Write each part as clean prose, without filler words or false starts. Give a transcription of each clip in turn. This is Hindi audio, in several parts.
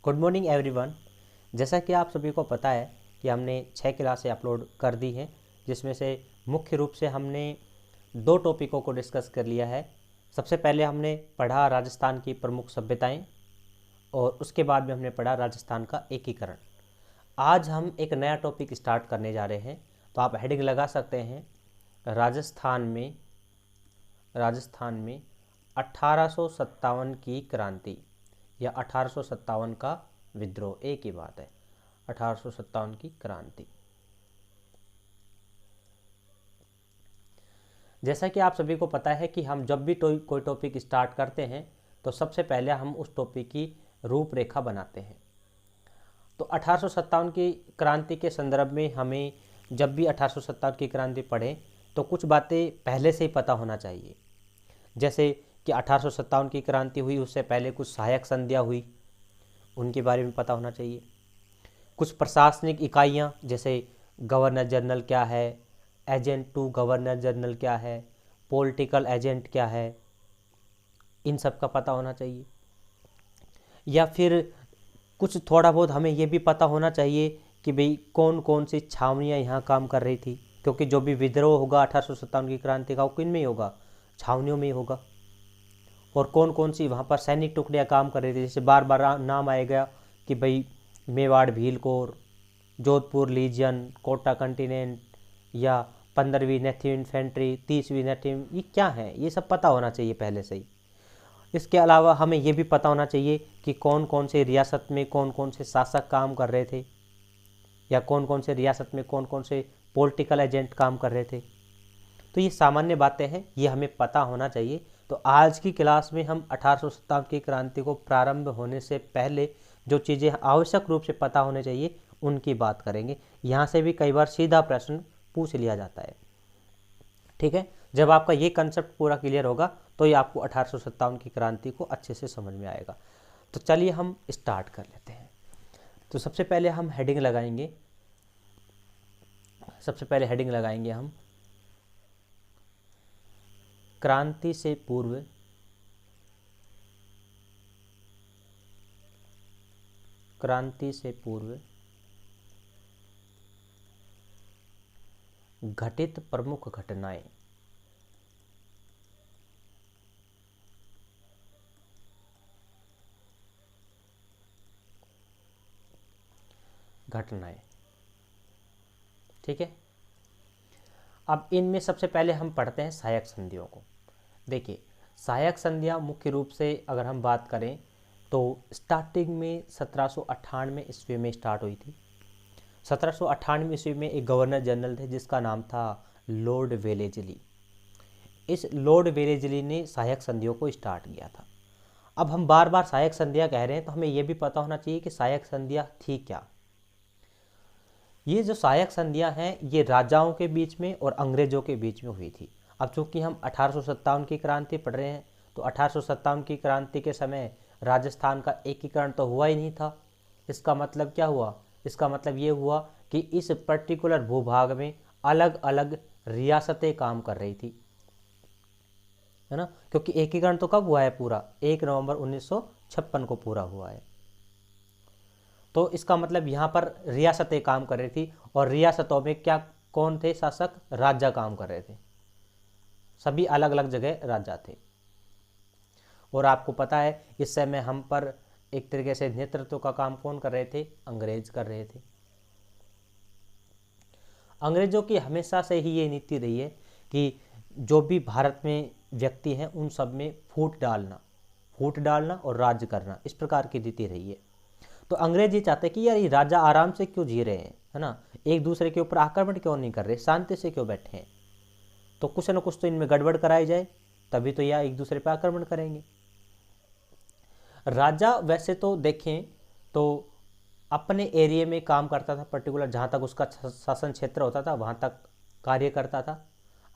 Good morning everyone. जैसा कि आप सभी को पता है कि हमने 6 क्लासें अपलोड कर दी हैं, जिसमें से मुख्य रूप से हमने 2 टॉपिकों को डिस्कस कर लिया है। सबसे पहले हमने पढ़ा राजस्थान की प्रमुख सभ्यताएं और उसके बाद में हमने पढ़ा राजस्थान का एकीकरण। आज हम एक नया टॉपिक स्टार्ट करने जा रहे हैं, तो आप हेडिंग लगा सकते हैं राजस्थान में 1857 की क्रांति या 1857 का विद्रोह। एक ही बात है, 1857 की क्रांति। जैसा कि आप सभी को पता है कि हम जब भी कोई टॉपिक स्टार्ट करते हैं तो सबसे पहले हम उस टॉपिक की रूपरेखा बनाते हैं। तो 1857 की क्रांति के संदर्भ में हमें जब भी 1857 की क्रांति पढ़ें तो कुछ बातें पहले से ही पता होना चाहिए। जैसे कि 1857 की क्रांति हुई, उससे पहले कुछ सहायक संधियाँ हुई, उनके बारे में पता होना चाहिए। कुछ प्रशासनिक इकाइयाँ जैसे गवर्नर जनरल क्या है, एजेंट टू गवर्नर जनरल क्या है, पॉलिटिकल एजेंट क्या है, इन सब का पता होना चाहिए। या फिर कुछ थोड़ा बहुत हमें ये भी पता होना चाहिए कि भाई कौन कौन सी छावनियाँ यहाँ काम कर रही थी, क्योंकि जो भी विद्रोह होगा 1857 की क्रांति का वो किन में ही होगा, छावनियों में ही होगा। और कौन कौन सी वहाँ पर सैनिक टुकड़ियाँ काम कर रही थी, जैसे बार बार नाम आएगा कि भाई Mewar Bhil corps, Jodhpur legion, Kota contingent या 15वीं नेथिव इन्फेंट्री, 30वीं नेथिव, ये क्या है, ये सब पता होना चाहिए पहले से ही। इसके अलावा हमें ये भी पता होना चाहिए कि कौन कौन से रियासत में कौन कौन से शासक काम कर रहे थे, या कौन कौन से रियासत में कौन कौन से पॉलिटिकल एजेंट काम कर रहे थे। तो ये सामान्य बातें हैं, ये हमें पता होना चाहिए। तो आज की क्लास में हम 1857 की क्रांति को प्रारंभ होने से पहले जो चीज़ें आवश्यक रूप से पता होने चाहिए उनकी बात करेंगे। यहाँ से भी कई बार सीधा प्रश्न पूछ लिया जाता है, ठीक है। जब आपका ये कंसेप्ट पूरा क्लियर होगा तो ये आपको 1857 की क्रांति को अच्छे से समझ में आएगा। तो चलिए हम स्टार्ट कर लेते हैं। तो सबसे पहले हम हेडिंग लगाएंगे हम क्रांति से पूर्व घटित प्रमुख घटनाएं। ठीक है। अब इनमें सबसे पहले हम पढ़ते हैं सहायक संधियों को। देखिए, सहायक संधियां मुख्य रूप से अगर हम बात करें तो स्टार्टिंग में 1798 ईस्वी में स्टार्ट हुई थी। 1798 ईस्वी में एक गवर्नर जनरल थे जिसका नाम था लॉर्ड वेलेजली। इस लॉर्ड वेलेजली ने सहायक संधियों को स्टार्ट किया था। अब हम बार बार सहायक संधियां कह रहे हैं तो हमें यह भी पता होना चाहिए कि सहायक संधियां थी क्या। ये जो सहायक संधियां हैं ये राजाओं के बीच में और अंग्रेजों के बीच में हुई थी। अब चूंकि हम 1857 की क्रांति पढ़ रहे हैं तो 1857 की क्रांति के समय राजस्थान का एकीकरण तो हुआ ही नहीं था। इसका मतलब क्या हुआ, इसका मतलब ये हुआ कि इस पर्टिकुलर भूभाग में अलग अलग रियासतें काम कर रही थी, है ना। क्योंकि एकीकरण तो कब हुआ है, पूरा 1 नवंबर 1956 को पूरा हुआ है। तो इसका मतलब यहाँ पर रियासतें काम कर रही थी और रियासतों में क्या कौन थे शासक, राजा काम कर रहे थे। सभी अलग अलग जगह राजा थे। और आपको पता है इस समय हम पर एक तरीके से नेतृत्व का काम कौन कर रहे थे, अंग्रेज कर रहे थे। अंग्रेजों की हमेशा से ही ये नीति रही है कि जो भी भारत में व्यक्ति हैं उन सब में फूट डालना और राज करना, इस प्रकार की नीति रही है। तो अंग्रेज ये चाहते कि यार ये राजा आराम से क्यों जी रहे हैं, है ना, एक दूसरे के ऊपर आक्रमण क्यों नहीं कर रहे, शांति से क्यों बैठे हैं, तो कुछ न कुछ तो इनमें गड़बड़ कराई जाए, तभी तो यह एक दूसरे पर आक्रमण करेंगे। राजा वैसे तो देखें तो अपने एरिया में काम करता था, पर्टिकुलर जहाँ तक उसका शासन क्षेत्र होता था वहाँ तक कार्य करता था।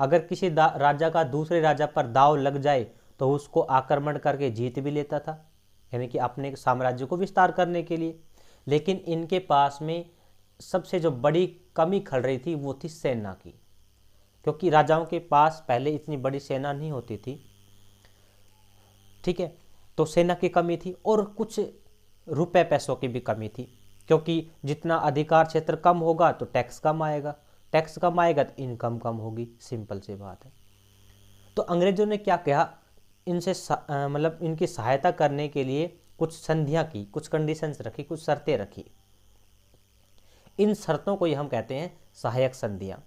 अगर किसी राजा का दूसरे राजा पर दाव लग जाए तो उसको आक्रमण करके जीत भी लेता था, यानी कि अपने साम्राज्य को विस्तार करने के लिए। लेकिन इनके पास में सबसे जो बड़ी कमी खल रही थी वो थी सेना की, क्योंकि राजाओं के पास पहले इतनी बड़ी सेना नहीं होती थी, ठीक है। तो सेना की कमी थी और कुछ रुपए पैसों की भी कमी थी, क्योंकि जितना अधिकार क्षेत्र कम होगा तो टैक्स कम आएगा, टैक्स कम आएगा तो इनकम कम होगी, सिंपल सी बात है। तो अंग्रेजों ने क्या किया, इनसे मतलब इनकी सहायता करने के लिए कुछ संधियां की, कुछ कंडीशंस रखी, कुछ शर्तें रखी। इन शर्तों को ही हम कहते हैं सहायक संधियां।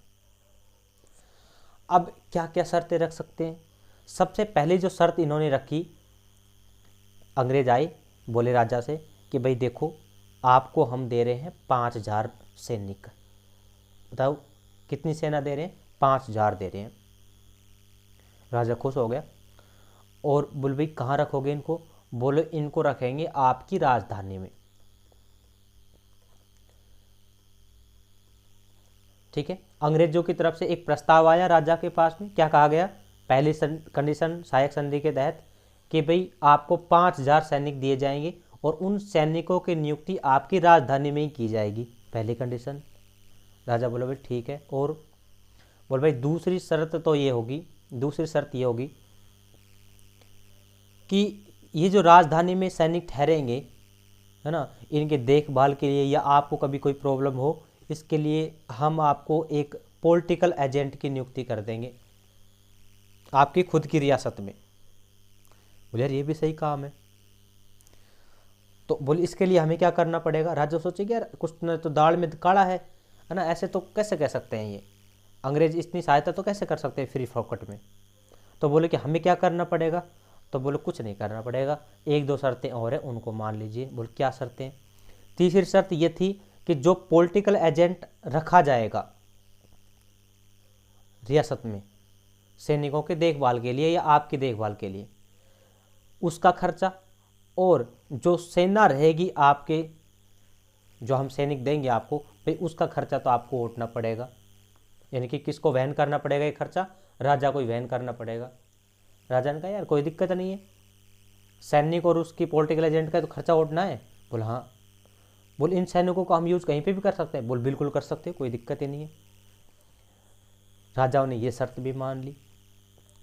अब क्या क्या शर्तें रख सकते हैं? सबसे पहले जो शर्त इन्होंने रखी, अंग्रेज आए, बोले राजा से कि भाई देखो, आपको हम दे रहे हैं 5000 सैनिक। बताओ कितनी सेना दे रहे हैं? 5000 दे रहे हैं। राजा खुश हो गया और बोले भाई कहाँ रखोगे इनको? बोले इनको रखेंगे आपकी राजधानी में। ठीक है, अंग्रेजों की तरफ से एक प्रस्ताव आया राजा के पास में। क्या कहा गया? पहली कंडीशन सहायक संधि के तहत कि भाई आपको 5000 सैनिक दिए जाएंगे और उन सैनिकों की नियुक्ति आपकी राजधानी में ही की जाएगी, पहली कंडीशन। राजा बोले भाई ठीक है। और बोले भाई दूसरी शर्त तो ये होगी, दूसरी शर्त ये होगी कि ये जो राजधानी में सैनिक ठहरेंगे, है ना, इनके देखभाल के लिए या आपको कभी कोई प्रॉब्लम हो, इसके लिए हम आपको एक पॉलिटिकल एजेंट की नियुक्ति कर देंगे आपकी खुद की रियासत में। बोले यार ये भी सही काम है। तो बोले इसके लिए हमें क्या करना पड़ेगा? राजा सोचे कि यार कुछ न तो दाल में काला है ना, ऐसे तो कैसे कह सकते हैं ये अंग्रेज इतनी सहायता तो कैसे कर सकते हैं फ्री फोकट में। तो बोले कि हमें क्या करना पड़ेगा? तो बोले कुछ नहीं करना पड़ेगा, एक दो शर्तें और हैं, उनको मान लीजिए। बोले क्या शर्तें? तीसरी शर्त ये थी कि जो पॉलिटिकल एजेंट रखा जाएगा रियासत में सैनिकों के देखभाल के लिए या आपकी देखभाल के लिए, उसका खर्चा, और जो सेना रहेगी आपके, जो हम सैनिक देंगे आपको, भाई उसका खर्चा तो आपको उठना पड़ेगा। यानी कि किसको वहन करना पड़ेगा ये खर्चा? राजा को ही वहन करना पड़ेगा। राजा ने कहा यार कोई दिक्कत नहीं है, सैनिक और उसकी पॉलिटिकल एजेंट का तो खर्चा उठना है। बोले हाँ। बोले इन सैनिकों को हम यूज कहीं पे भी कर सकते हैं? बोले बिल्कुल कर सकते हैं, कोई दिक्कत ही नहीं है। राजाओं ने ये शर्त भी मान ली।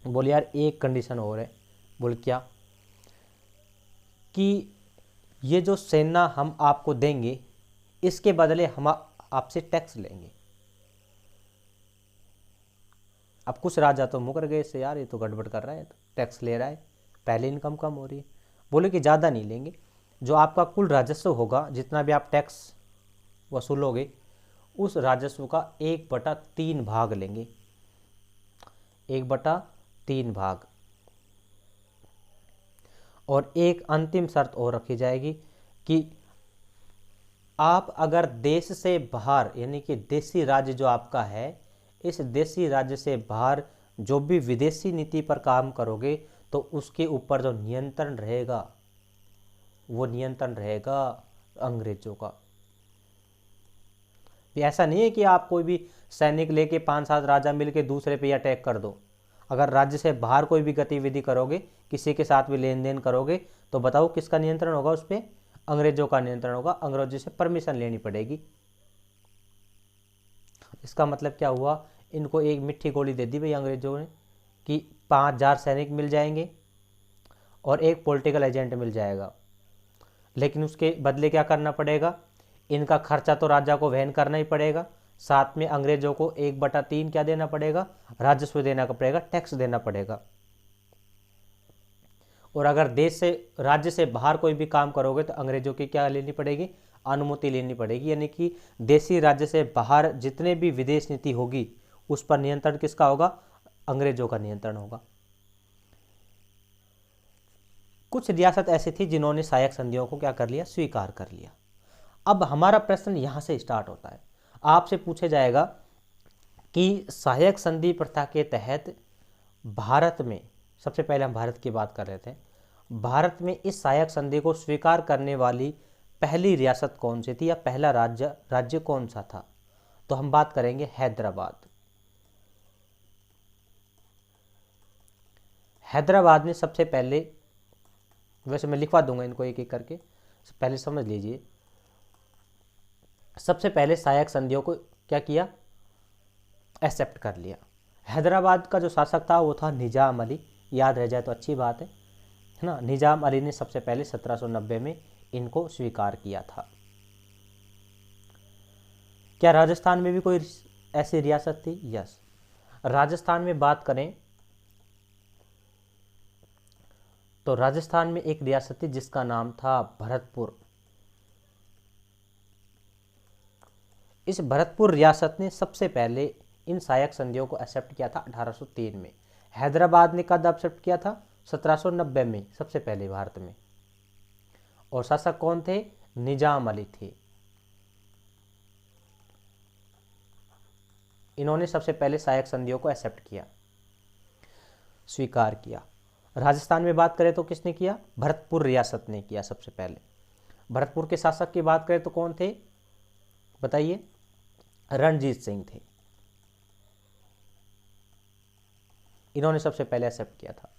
बोले यार एक कंडीशन और है। बोले क्या? कि ये जो सेना हम आपको देंगे, इसके बदले हम आपसे टैक्स लेंगे। अब कुछ राजा तो मुकर गए इससे, यार ये तो गड़बड़ कर रहा है, तो टैक्स ले रहा है, पहले इनकम कम हो रही है। बोले कि ज़्यादा नहीं लेंगे, जो आपका कुल राजस्व होगा, जितना भी आप टैक्स वसूलोगे, उस राजस्व का 1/3 भाग लेंगे, 1/3 भाग। और एक अंतिम शर्त और रखी जाएगी कि आप अगर देश से बाहर, यानी कि देशी राज्य जो आपका है, इस देशी राज्य से बाहर जो भी विदेशी नीति पर काम करोगे, तो उसके ऊपर जो नियंत्रण रहेगा, वो नियंत्रण रहेगा अंग्रेजों का। ऐसा नहीं है कि आप कोई भी सैनिक लेके 5-7 राजा मिलके दूसरे पे अटैक कर दो। अगर राज्य से बाहर कोई भी गतिविधि करोगे, किसी के साथ भी लेन देन करोगे, तो बताओ किसका नियंत्रण होगा उस पर? अंग्रेजों का नियंत्रण होगा, अंग्रेजों से परमिशन लेनी पड़ेगी। इसका मतलब क्या हुआ? इनको एक मिट्टी गोली दे दी भाई अंग्रेजों ने कि 5000 सैनिक मिल जाएंगे और एक पॉलिटिकल एजेंट मिल जाएगा, लेकिन उसके बदले क्या करना पड़ेगा? इनका खर्चा तो राजा को वहन करना ही पड़ेगा, साथ में अंग्रेजों को 1/3 क्या देना पड़ेगा? राजस्व देना पड़ेगा, टैक्स देना पड़ेगा। और अगर देश से, राज्य से बाहर कोई भी काम करोगे तो अंग्रेजों की क्या लेनी पड़ेगी? अनुमति लेनी पड़ेगी। यानी कि देशी राज्य से बाहर जितने भी विदेश नीति होगी, उस पर नियंत्रण किसका होगा? अंग्रेजों का नियंत्रण होगा। कुछ रियासत ऐसी थी जिन्होंने सहायक संधियों को क्या कर लिया? स्वीकार कर लिया। अब हमारा प्रश्न यहां से स्टार्ट होता है। आपसे पूछा जाएगा कि सहायक संधि प्रथा के तहत भारत में, सबसे पहले हम भारत की बात कर रहे थे, भारत में इस सहायक संधि को स्वीकार करने वाली पहली रियासत कौन सी थी, या पहला राज्य कौन सा था? तो हम बात करेंगे हैदराबाद। हैदराबाद ने सबसे पहले, वैसे मैं लिखवा दूंगा इनको एक एक करके, पहले समझ लीजिए। सबसे पहले सहायक संधियों को क्या किया? एक्सेप्ट कर लिया। हैदराबाद का जो शासक था वो था निजाम अली, याद रह जाए तो अच्छी बात है ना। निजाम अली ने सबसे पहले 1790 में इनको स्वीकार किया था। क्या राजस्थान में भी कोई ऐसी रियासत थी? यस। राजस्थान में बात करें तो राजस्थान में एक रियासत थी जिसका नाम था भरतपुर। इस भरतपुर रियासत ने सबसे पहले इन सहायक संधियों को एक्सेप्ट किया था 1803 में। हैदराबाद ने कब एक्सेप्ट किया था? 1790 में, सबसे पहले भारत में। और शासक कौन थे? निजाम अली थे। इन्होंने सबसे पहले सहायक संधियों को एक्सेप्ट किया, स्वीकार किया। राजस्थान में बात करें तो किसने किया? भरतपुर रियासत ने किया सबसे पहले। भरतपुर के शासक की बात करें तो कौन थे बताइए? रणजीत सिंह थे। इन्होंने सबसे पहले एक्सेप्ट किया था।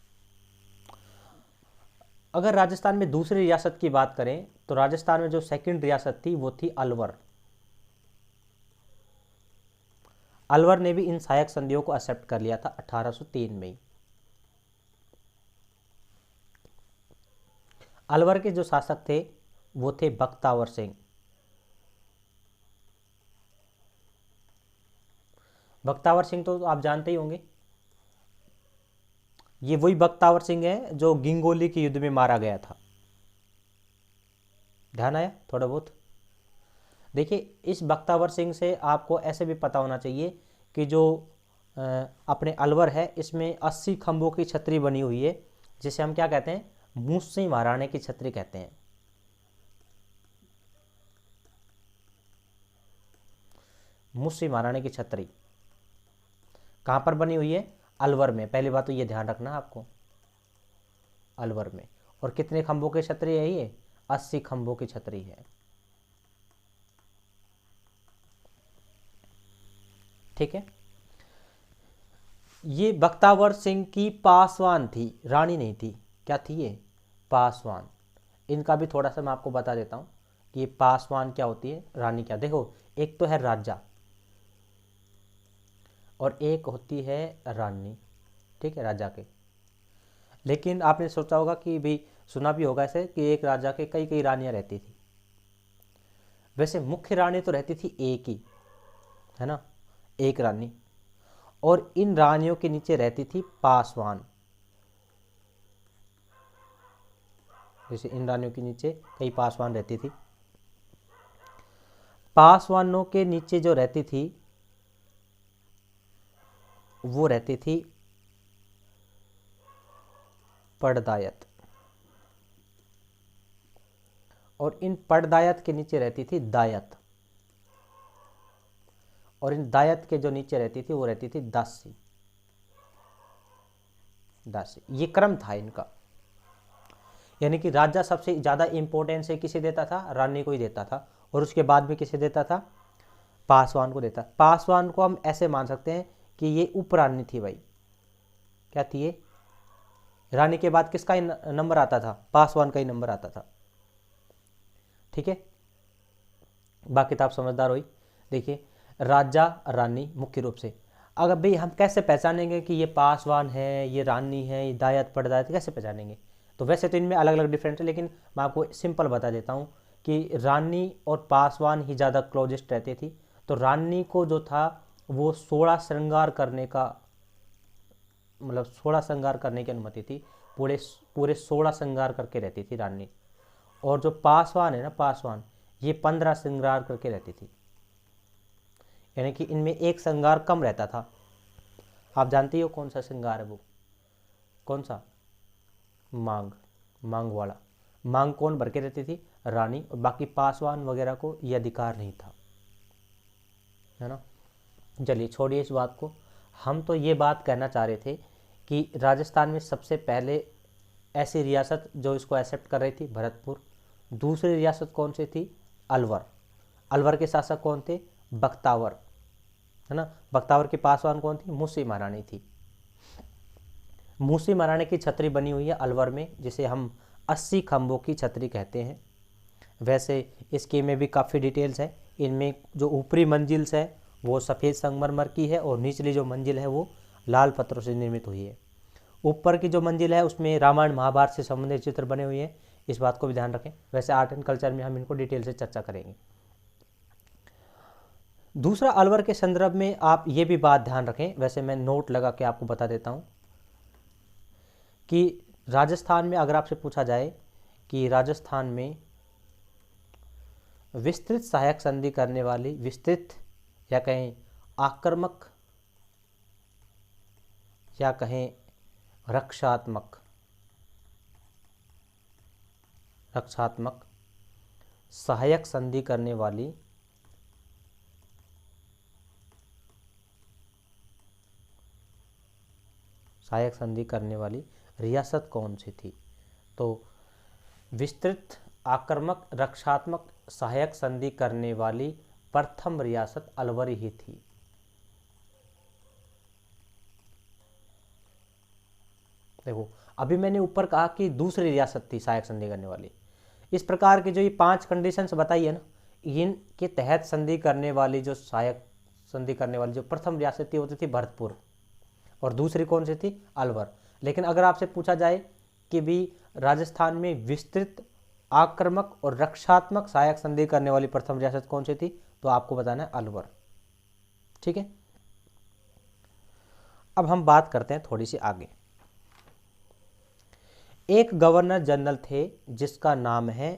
अगर राजस्थान में दूसरी रियासत की बात करें तो राजस्थान में जो सेकंड रियासत थी वो थी अलवर। अलवर ने भी इन सहायक संधियों को एक्सेप्ट कर लिया था 1803 में। अलवर के जो शासक थे वो थे बख्तावर सिंह। बख्तावर सिंह तो आप जानते ही होंगे, ये वही बख्तावर सिंह है जो गिंगोली के युद्ध में मारा गया था। ध्यान आया थोड़ा बहुत? देखिए, इस बख्तावर सिंह से आपको ऐसे भी पता होना चाहिए कि जो अपने अलवर है इसमें 80 खंभों की छतरी बनी हुई है, जिसे हम क्या कहते हैं? मूसी महाराणे की छतरी कहते हैं। मूसी महाराणे की छतरी कहाँ पर बनी हुई है? अलवर में। पहली बात तो ये ध्यान रखना आपको, अलवर में। और कितने खंभों की छतरी है ये? 80 खंभों की छतरी है। ठीक है। ये बख्तावर सिंह की पासवान थी, रानी नहीं थी। क्या थी ये? पासवान। इनका भी थोड़ा सा मैं आपको बता देता हूँ कि ये पासवान क्या होती है, रानी क्या। देखो, एक तो है राजा और एक होती है रानी। ठीक है, राजा के। लेकिन आपने सोचा होगा कि भाई, सुना भी होगा ऐसे कि एक राजा के कई कई रानियां रहती थी। वैसे मुख्य रानी तो रहती थी एक ही, है ना, एक रानी। और इन रानियों के नीचे रहती थी पासवान। जैसे इन रानियों के नीचे कई पासवान रहती थी। पासवानों के नीचे जो रहती थी वो रहती थी पड़दायत, और इन पड़दायत के नीचे रहती थी दायत, और इन दायत के जो नीचे रहती थी वो रहती थी दासी। दासी, ये क्रम था इनका। यानी कि राजा सबसे ज्यादा इंपॉर्टेंस किसे देता था? रानी को ही देता था। और उसके बाद में किसे देता था? पासवान को देता। पासवान को हम ऐसे मान सकते हैं कि ये उपरानी थी भाई। क्या थी ये? रानी के बाद किसका ही नंबर आता था? पासवान का ही नंबर आता था। ठीक है, बाकी तो आप समझदार हो ही। देखिए, राजा रानी मुख्य रूप से। अगर भाई हम कैसे पहचानेंगे कि ये पासवान है, ये रानी है, ये दायत पड़दायत, कैसे पहचानेंगे? तो वैसे तो इनमें अलग अलग डिफरेंस है, लेकिन मैं आपको सिंपल बता देता हूँ कि रानी और पासवान ही ज़्यादा क्लोजेस्ट रहती थी। तो रानी को जो था वो 16 श्रृंगार करने का, मतलब 16 श्रृंगार करने की अनुमति थी। पूरे 16 श्रृंगार करके रहती थी रानी। और जो पासवान है ना, पासवान, ये 15 श्रृंगार करके रहती थी। यानी कि इनमें एक श्रृंगार कम रहता था। आप जानती हो कौन सा श्रृंगार है वो? कौन सा? मांग। मांग वाला। मांग कौन भर के रहती थी? रानी। और बाकी पासवान वगैरह को यह अधिकार नहीं था, है ना। चलिए छोड़िए इस बात को। हम तो ये बात कहना चाह रहे थे कि राजस्थान में सबसे पहले ऐसी रियासत जो इसको एक्सेप्ट कर रही थी, भरतपुर। दूसरी रियासत कौन सी थी? अलवर। अलवर के शासक कौन थे? बख्तावर, है ना। बख्तावर के पासवान कौन थी? मूसी महारानी थी। मूसी महारानी की छतरी बनी हुई है अलवर में, जिसे हम 80 खंभों की छतरी कहते हैं। वैसे इसके में भी काफ़ी डिटेल्स है। इनमें जो ऊपरी मंजिल है वो सफ़ेद संगमरमर की है, और निचली जो मंजिल है वो लाल पत्थरों से निर्मित हुई है। ऊपर की जो मंजिल है उसमें रामायण महाभारत से संबंधित चित्र बने हुए हैं। इस बात को भी ध्यान रखें। वैसे आर्ट एंड कल्चर में हम इनको डिटेल से चर्चा करेंगे। दूसरा, अलवर के संदर्भ में आप ये भी बात ध्यान रखें, वैसे मैं नोट लगा के आपको बता देता हूँ कि राजस्थान में अगर आपसे पूछा जाए कि राजस्थान में विस्तृत सहायक संधि करने वाली, विस्तृत या कहें आक्रामक या कहें रक्षात्मक सहायक संधि करने वाली रियासत कौन सी थी? तो विस्तृत आक्रामक रक्षात्मक सहायक संधि करने वाली प्रथम रियासत अलवर ही थी। देखो, अभी मैंने ऊपर कहा कि दूसरी रियासत थी सहायक संधि करने वाली। इस प्रकार की जो ये 5 कंडीशंस बताई है ना, इनके तहत संधि करने वाली जो सहायक संधि करने वाली जो प्रथम रियासत थी वो थी भरतपुर, और दूसरी कौन सी थी? अलवर। लेकिन अगर आपसे पूछा जाए कि भी राजस्थान में विस्तृत आक्रामक और रक्षात्मक सहायक संधि करने वाली प्रथम रियासत कौन सी थी, तो आपको बताना है अलवर। ठीक है, अब हम बात करते हैं थोड़ी सी आगे। एक गवर्नर जनरल थे जिसका नाम है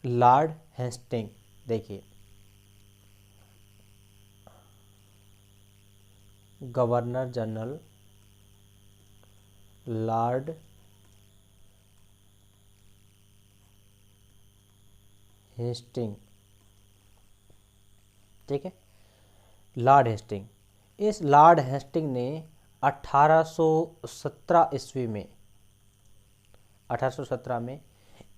लॉर्ड हेस्टिंग। देखिए, गवर्नर जनरल लॉर्ड हेस्टिंग। ठीक है, लॉर्ड हेस्टिंग। इस लॉर्ड हेस्टिंग ने 1817 ईस्वी में 1817 में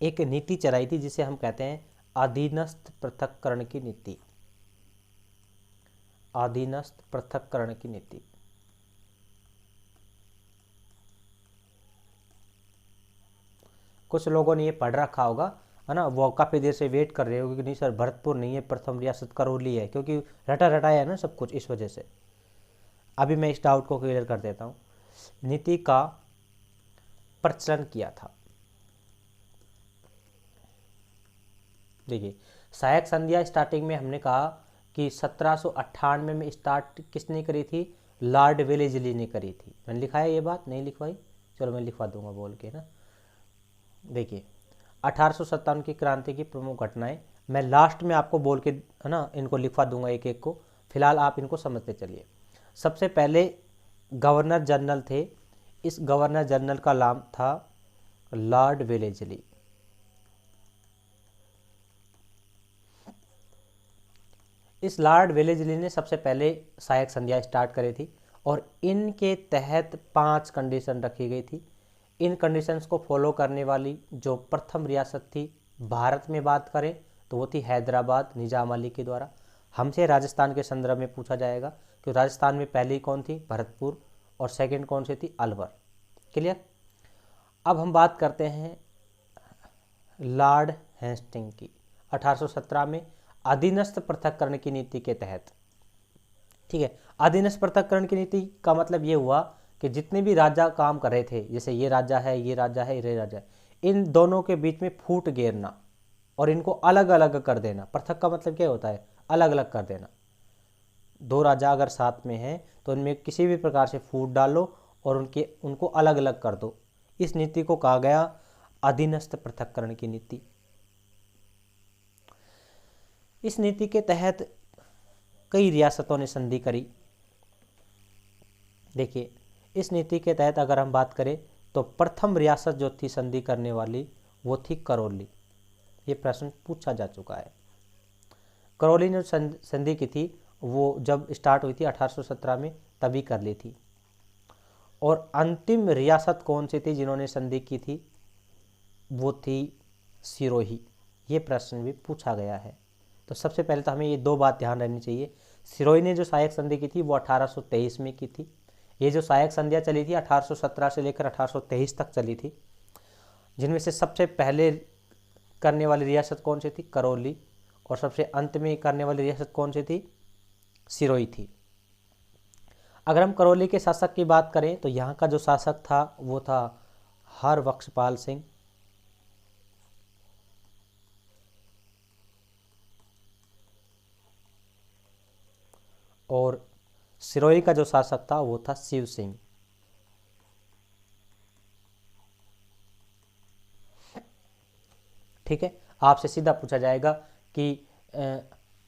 एक नीति चलाई थी जिसे हम कहते हैं अधीनस्थ पृथक्करण की नीति। अधीनस्थ पृथक्करण की नीति। कुछ लोगों ने ये पढ़ रखा होगा, है ना, वो काफ़ी देर से वेट कर रहे हो कि नहीं सर भरतपुर नहीं है, प्रथम रियासत करौली है, क्योंकि रटा रटाया है ना सब कुछ, इस वजह से। अभी मैं इस डाउट को क्लियर कर देता हूँ। नीति का प्रचलन किया था। देखिए, सहायक संधियाँ स्टार्टिंग में हमने कहा कि 1798 में स्टार्ट किसने करी थी? लॉर्ड वेलेस्ली ने करी थी। मैंने लिखा है ये बात, नहीं लिखवाई? चलो मैं लिखवा दूंगा बोल के ना। देखिए, 1857 की क्रांति की प्रमुख घटनाएं मैं लास्ट में आपको बोल के, है ना, इनको लिखवा दूंगा एक एक को। फिलहाल आप इनको समझते चलिए। सबसे पहले गवर्नर जनरल थे। इस गवर्नर जनरल का नाम था लॉर्ड वेलेस्ली। इस लॉर्ड वेलेस्ली ने सबसे पहले सहायक संधियाँ स्टार्ट करी थी और इनके तहत 5 कंडीशन रखी गई थी। इन कंडीशंस को फॉलो करने वाली जो प्रथम रियासत थी भारत में बात करें तो वो थी हैदराबाद, निजाम अली के द्वारा। हमसे राजस्थान के संदर्भ में पूछा जाएगा कि राजस्थान में पहली कौन थी? भरतपुर। और सेकंड कौन सी थी? अलवर। क्लियर? अब हम बात करते हैं लॉर्ड हेस्टिंग की। 1817 में अधीनस्थ पृथक्करण की नीति के तहत। ठीक है, अधीनस्थ पृथक्करण की नीति का मतलब ये हुआ कि जितने भी राजा काम कर रहे थे, जैसे ये राजा है, ये राजा है, ये राजा है, इन दोनों के बीच में फूट घेरना और इनको अलग अलग कर देना। पृथक का मतलब क्या होता है? अलग अलग कर देना। 2 राजा अगर साथ में हैं तो उनमें किसी भी प्रकार से फूट डालो और उनको अलग अलग कर दो। इस नीति को कहा गया अधीनस्थ पृथक्करण की नीति। इस नीति के तहत कई रियासतों ने संधि करी। देखिए, इस नीति के तहत अगर हम बात करें तो प्रथम रियासत जो थी संधि करने वाली वो थी करौली। ये प्रश्न पूछा जा चुका है। करौली ने संधि की थी वो जब स्टार्ट हुई थी 1817 में, तभी कर ली थी। और अंतिम रियासत कौन सी थी जिन्होंने संधि की थी? वो थी सिरोही। ये प्रश्न भी पूछा गया है। तो सबसे पहले तो हमें ये 2 बात ध्यान रखनी चाहिए। सिरोही ने जो सहायक संधि की थी वो 1823 में की थी। ये जो सहायक संधियाँ चली थी 1817 से लेकर 1823 तक चली थी, जिनमें से सबसे पहले करने वाली रियासत कौन सी थी? करौली। और सबसे अंत में करने वाली रियासत कौन सी थी? सिरोही थी। अगर हम करौली के शासक की बात करें तो यहाँ का जो शासक था वो था हरबख्शपाल सिंह। और सिरोही का जो शासक था वो था शिव सिंह। ठीक है, आपसे सीधा पूछा जाएगा कि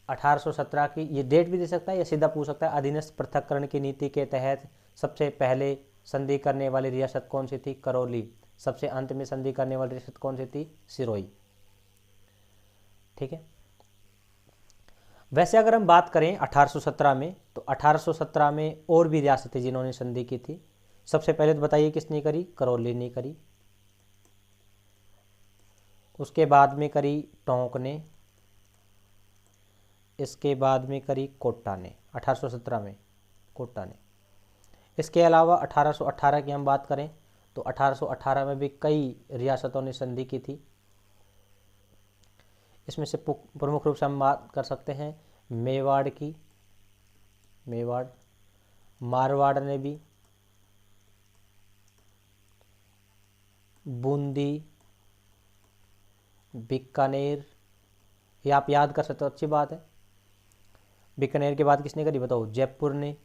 1817 की, ये डेट भी दे सकता है या सीधा पूछ सकता है, अधीनस्थ पृथक्करण की नीति के तहत सबसे पहले संधि करने वाली रियासत कौन सी थी? करौली। सबसे अंत में संधि करने वाली रियासत कौन सी थी? सिरोही। ठीक है, वैसे अगर हम बात करें 1817 में, तो 1817 में और भी रियासतें जिन्होंने संधि की थी। सबसे पहले तो बताइए किसने करी? करौली ने करी। उसके बाद में करी टोंक ने। इसके बाद में करी कोटा ने, 1817 में कोटा ने। इसके अलावा 1818 की हम बात करें तो 1818 में भी कई रियासतों ने संधि की थी। इसमें से प्रमुख रूप से हम बात कर सकते हैं मेवाड़ की, मेवाड़, मारवाड़ ने भी, बूंदी, बीकानेर, ये आप याद कर सकते हो, अच्छी बात है। बीकानेर के बाद किसने करी बताओ? जयपुर ने,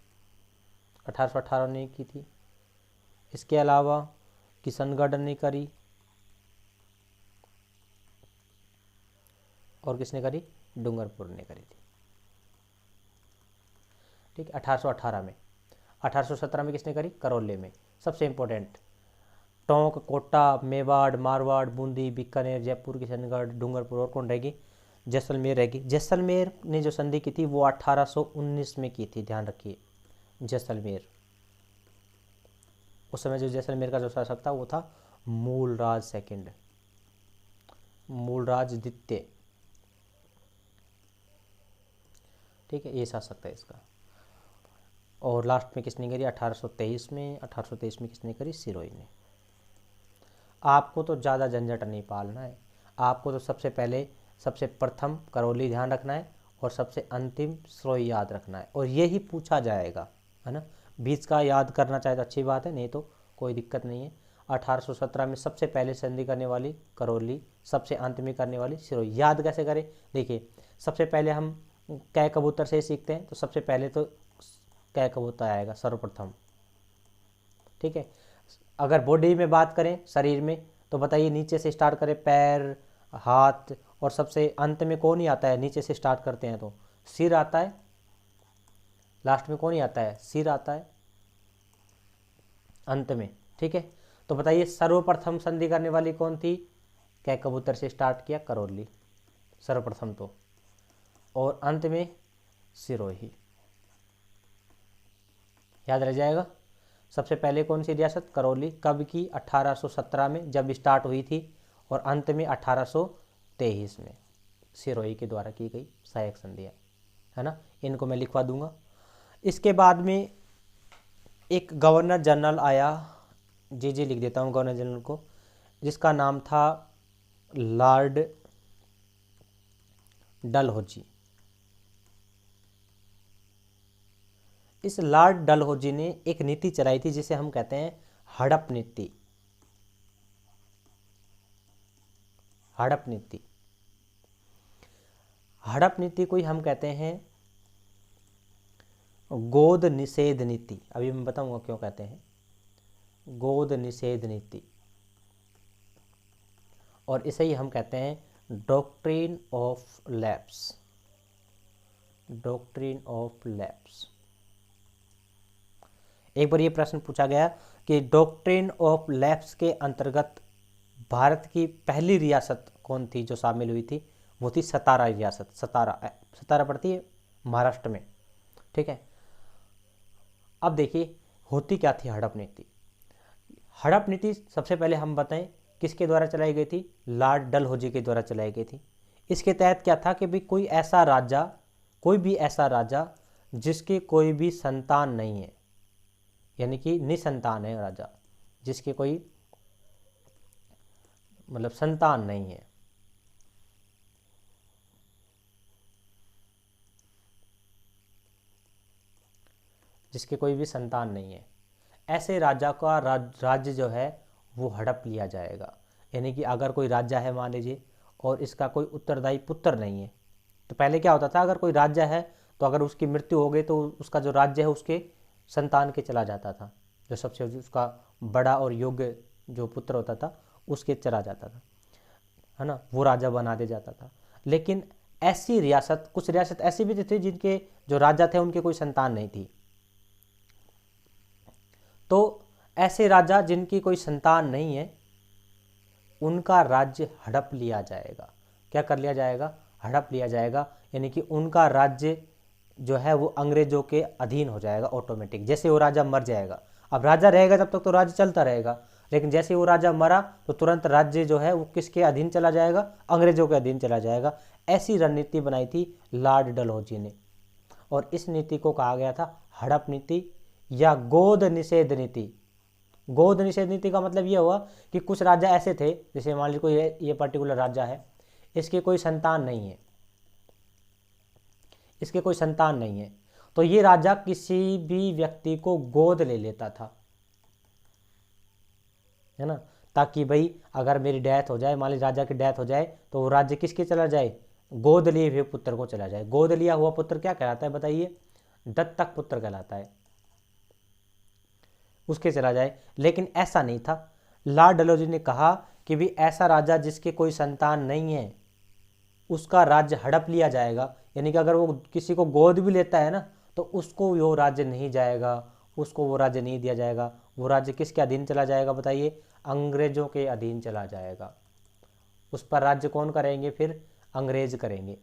1818 ने की थी। इसके अलावा किशनगढ़ ने करी, और किसने करी? डूंगरपुर ने करी थी। ठीक है, 1818 में। 1817 में किसने करी? करौली में। सबसे इंपॉर्टेंट, टोंक, कोटा, मेवाड़, मारवाड़, बूंदी, बीकानेर, जयपुर, किशनगढ़, डूंगरपुर, और कौन रहेगी? जैसलमेर रहेगी। जैसलमेर ने जो संधि की थी वो 1819 में की थी, ध्यान रखिए। जैसलमेर, उस समय जो जैसलमेर का जो शासक था वो था मूलराज सेकंड, मूलराज द्वितीय। ठीक है, ये शासक था इसका। और लास्ट में किसने करी? 1823 में। 1823 में किसने करी? सिरोही ने। आपको तो ज़्यादा झंझट नहीं पालना है, आपको तो सबसे पहले, सबसे प्रथम करौली ध्यान रखना है और सबसे अंतिम सिरोही याद रखना है, और यही पूछा जाएगा, है ना। बीच का याद करना चाहे तो अच्छी बात है, नहीं तो कोई दिक्कत नहीं है। 1817 में सबसे पहले संधि करने वाली करौली, सबसे अंत में करने वाली सिरोही। याद कैसे करें? देखिए, सबसे पहले हम कै कबूतर से सीखते हैं, तो सबसे पहले तो कै कबूतर आएगा सर्वप्रथम। ठीक है, अगर बॉडी में बात करें, शरीर में, तो बताइए नीचे से स्टार्ट करें, पैर, हाथ, और सबसे अंत में कौन ही आता है? नीचे से स्टार्ट करते हैं तो सिर आता है, लास्ट में कौन ही आता है? सिर आता है अंत में। ठीक है, तो बताइए सर्वप्रथम संधि करने वाली कौन थी? कै कबूतर से स्टार्ट किया, करौली सर्वप्रथम तो, और अंत में सिरोही। याद रह जाएगा। सबसे पहले कौन सी रियासत? करौली। कब की? 1817 में जब स्टार्ट हुई थी, और अंत में 1823 में सिरोही के द्वारा की गई सहायक संधियाँ, है ना। इनको मैं लिखवा दूंगा। इसके बाद में एक गवर्नर जनरल आया, जी लिख देता हूँ गवर्नर जनरल को, जिसका नाम था लॉर्ड डलहौजी। इस लॉर्ड डलहौजी ने एक नीति चलाई थी जिसे हम कहते हैं हड़प नीति। हड़प नीति, हड़प नीति को ही हम कहते हैं गोद निषेध नीति। अभी मैं बताऊंगा क्यों कहते हैं गोद निषेध नीति, और इसे ही हम कहते हैं doctrine of lapse. Doctrine of lapse. एक बार ये प्रश्न पूछा गया कि डॉक्ट्रिन ऑफ लैप्स के अंतर्गत भारत की पहली रियासत कौन थी जो शामिल हुई थी? वो थी सतारा रियासत। सतारा पड़ती है महाराष्ट्र में। ठीक है, अब देखिए होती क्या थी हड़प नीति। हड़प नीति सबसे पहले हम बताएं किसके द्वारा चलाई गई थी? लॉर्ड डलहौजी के द्वारा चलाई गई थी। इसके तहत क्या था कि भी कोई भी ऐसा राजा जिसकी कोई भी संतान नहीं है, यानी कि निसंतान है राजा, जिसके कोई मतलब संतान नहीं है, जिसके कोई भी संतान नहीं है, ऐसे राजा का राज्य जो है वो हड़प लिया जाएगा। यानी कि अगर कोई राजा है मान लीजिए और इसका कोई उत्तरदायी पुत्र नहीं है, तो पहले क्या होता था, अगर कोई राज्य है तो अगर उसकी मृत्यु हो गई तो उसका जो राज्य है उसके संतान के चला जाता था, जो सबसे उसका बड़ा और योग्य जो पुत्र होता था उसके चला जाता था, है ना, वो राजा बना दे जाता था। लेकिन ऐसी रियासत, कुछ रियासत ऐसी भी थी जिनके जो राजा थे उनके कोई संतान नहीं थी, तो ऐसे राजा जिनकी कोई संतान नहीं है उनका राज्य हड़प लिया जाएगा। क्या कर लिया जाएगा? हड़प लिया जाएगा, यानी कि उनका राज्य जो है वो अंग्रेजों के अधीन हो जाएगा ऑटोमेटिक। जैसे वो राजा मर जाएगा, अब राजा रहेगा तब तक तो राज्य चलता रहेगा, लेकिन जैसे वो राजा मरा तो तुरंत राज्य जो है वो किसके अधीन चला जाएगा? अंग्रेजों के अधीन चला जाएगा। ऐसी रणनीति बनाई थी लॉर्ड डलहौजी ने, और इस नीति को कहा गया था हड़प नीति या गोद निषेध नीति। गोद निषेध नीति का मतलब ये हुआ कि कुछ राजा ऐसे थे, जैसे मान लीजिए कोई ये पर्टिकुलर राजा है, इसके कोई संतान नहीं है, इसके कोई संतान नहीं है, तो ये राजा किसी भी व्यक्ति को गोद ले लेता था, है ना, ताकि भाई अगर मेरी डेथ हो जाए, मान लीजिए राजा की डेथ हो जाए, तो वो राज्य किसके चला जाए? गोद लिए हुए पुत्र को चला जाए। गोद लिया हुआ पुत्र क्या कहलाता है बताइए? दत्तक पुत्र कहलाता है, उसके चला जाए। लेकिन ऐसा नहीं था, लॉर्ड डलहौजी ने कहा कि भी ऐसा राजा जिसके कोई संतान नहीं है उसका राज्य हड़प लिया जाएगा, यानी कि अगर वो किसी को गोद भी लेता है ना तो उसको वो राज्य नहीं जाएगा, उसको वो राज्य नहीं दिया जाएगा। वो राज्य किसके अधीन चला जाएगा बताइए? अंग्रेजों के अधीन चला जाएगा। उस पर राज्य कौन करेंगे फिर? अंग्रेज करेंगे।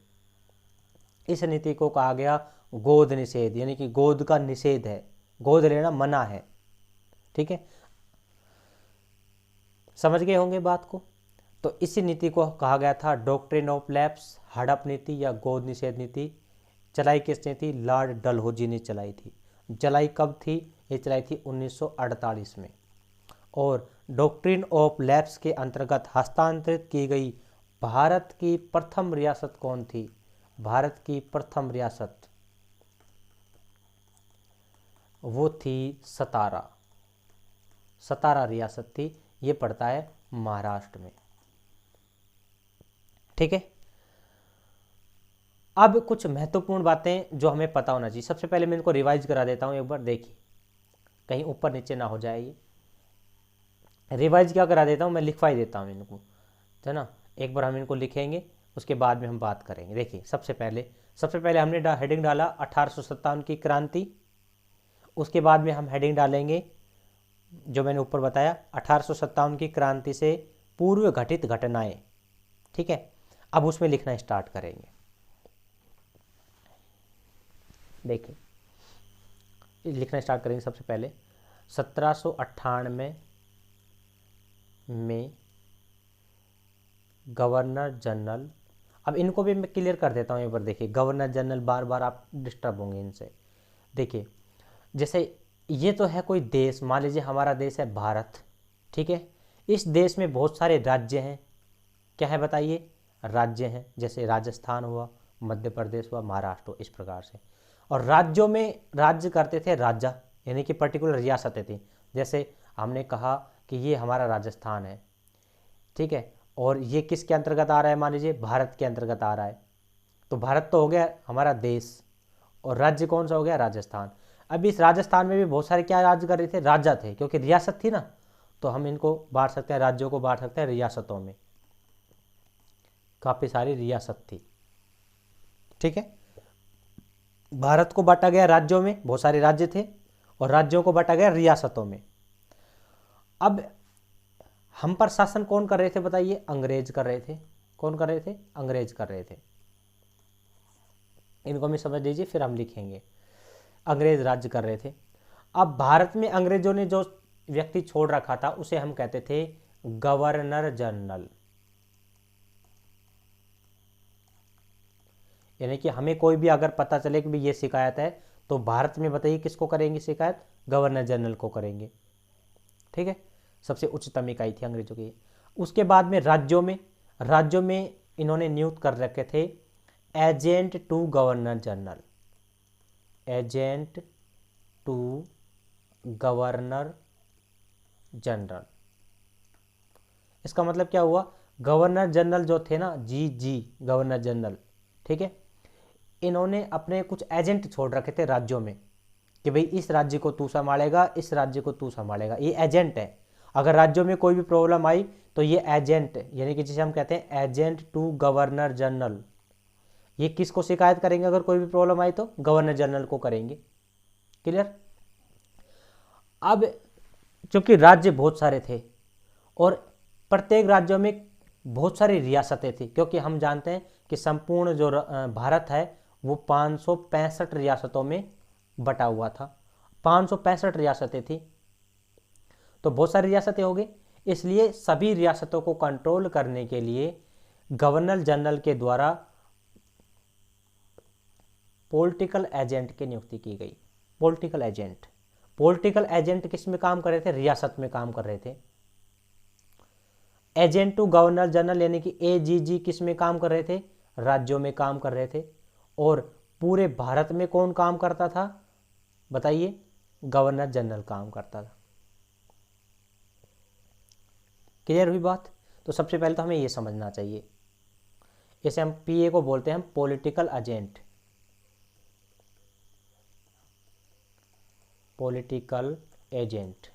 इस नीति को कहा गया गोद निषेध, यानी कि गोद का निषेध है, गोद लेना मना है। ठीक है, समझ गए होंगे बात को। तो इसी नीति को कहा गया था डॉक्ट्रिन ऑफ लैप्स, हड़प नीति या गोद निषेध नीति। चलाई किसने थी? लॉर्ड डलहौजी ने चलाई थी। चलाई कब थी? ये चलाई थी 1948 में। और डॉक्ट्रिन ऑफ लैप्स के अंतर्गत हस्तांतरित की गई भारत की प्रथम रियासत कौन थी? भारत की प्रथम रियासत वो थी सतारा। सतारा रियासत थी, ये पड़ता है महाराष्ट्र में। ठीक है, अब कुछ महत्वपूर्ण बातें जो हमें पता होना चाहिए। सबसे पहले मैं इनको रिवाइज करा देता हूं, एक बार देखिए कहीं ऊपर नीचे ना हो जाए। ये रिवाइज क्या करा देता हूं, मैं लिखवाई देता हूं इनको, है ना। एक बार हम इनको लिखेंगे, उसके बाद में हम बात करेंगे। देखिए सबसे पहले हमने हेडिंग डाला 1857 की क्रांति। उसके बाद में हम हेडिंग डालेंगे जो मैंने ऊपर बताया 1857 की क्रांति से पूर्व घटित घटनाएं। ठीक है, अब उसमें लिखना स्टार्ट करेंगे। देखिए लिखना स्टार्ट करेंगे। सबसे पहले 1798 में गवर्नर जनरल, अब इनको भी मैं क्लियर कर देता हूँ एक बार। देखिए गवर्नर जनरल, बार बार आप डिस्टर्ब होंगे इनसे। देखिए जैसे ये तो है कोई देश, मान लीजिए हमारा देश है भारत। ठीक है, इस देश में बहुत सारे राज्य हैं। क्या है बताइए? राज्य हैं, जैसे राजस्थान हुआ, मध्य प्रदेश हुआ, महाराष्ट्र हुआ, इस प्रकार से। और राज्यों में राज्य करते थे राजा, यानी कि पर्टिकुलर रियासतें थी। जैसे हमने कहा कि ये हमारा राजस्थान है, ठीक है, और ये किसके अंतर्गत आ रहा है? मान लीजिए भारत के अंतर्गत आ रहा है। तो भारत तो हो गया हमारा देश, और राज्य कौन सा हो गया? राजस्थान। अब इस राजस्थान में भी बहुत सारे क्या राज्य कर रहे थे? राजा थे, क्योंकि रियासत थी ना, तो हम इनको बांट सकते हैं, राज्यों को बांट सकते हैं रियासतों में। काफ़ी सारी रियासत थी। ठीक है, भारत को बांटा गया राज्यों में, बहुत सारे राज्य थे, और राज्यों को बांटा गया रियासतों में। अब हम पर शासन कौन कर रहे थे बताइए? अंग्रेज कर रहे थे। कौन कर रहे थे? अंग्रेज कर रहे थे। इनको भी समझ लीजिए, फिर हम लिखेंगे। अंग्रेज राज्य कर रहे थे। अब भारत में अंग्रेजों ने जो व्यक्ति छोड़ रखा था उसे हम कहते थे गवर्नर जनरल। यानी कि हमें कोई भी अगर पता चले कि ये शिकायत है तो भारत में बताइए किसको करेंगे शिकायत? गवर्नर जनरल को करेंगे। ठीक है, सबसे उच्चतम इकाई थी अंग्रेजों की। उसके बाद में राज्यों में इन्होंने नियुक्त कर रखे थे agent to governor general. Agent to governor general, इसका मतलब क्या हुआ? गवर्नर जनरल जो थे ना, जी गवर्नर जनरल, ठीक है, इन्होंने अपने कुछ एजेंट छोड़ रखे थे राज्यों में कि भाई इस राज्य को तू संभालेगा, इस राज्य को तू संभालेगा, ये एजेंट है। अगर राज्यों में कोई भी प्रॉब्लम आई तो ये एजेंट, यानी कि जिसे हम कहते हैं एजेंट टू गवर्नर जनरल, ये किसको शिकायत करेंगे अगर कोई भी प्रॉब्लम आई तो गवर्नर जनरल को करेंगे। क्लियर। अब चूंकि राज्य बहुत सारे थे और प्रत्येक राज्यों में बहुत सारी रियासतें थी, क्योंकि हम जानते हैं कि संपूर्ण जो भारत है वो 565 रियासतों में बटा हुआ था। 565 रियासतें थी, तो बहुत सारी रियासतें हो गई। इसलिए सभी रियासतों को कंट्रोल करने के लिए गवर्नर जनरल के द्वारा पॉलिटिकल एजेंट की नियुक्ति की गई। पॉलिटिकल एजेंट किस में काम कर रहे थे? रियासत में काम कर रहे थे। एजेंट टू गवर्नर जनरल यानी कि एजीजी किस में काम कर रहे थे? राज्यों में काम कर रहे थे। और पूरे भारत में कौन काम करता था बताइए? गवर्नर जनरल काम करता था। क्लियर हुई बात? तो सबसे पहले तो हमें यह समझना चाहिए, इसे हम पीए को बोलते हैं हम पॉलिटिकल एजेंट। पॉलिटिकल एजेंट,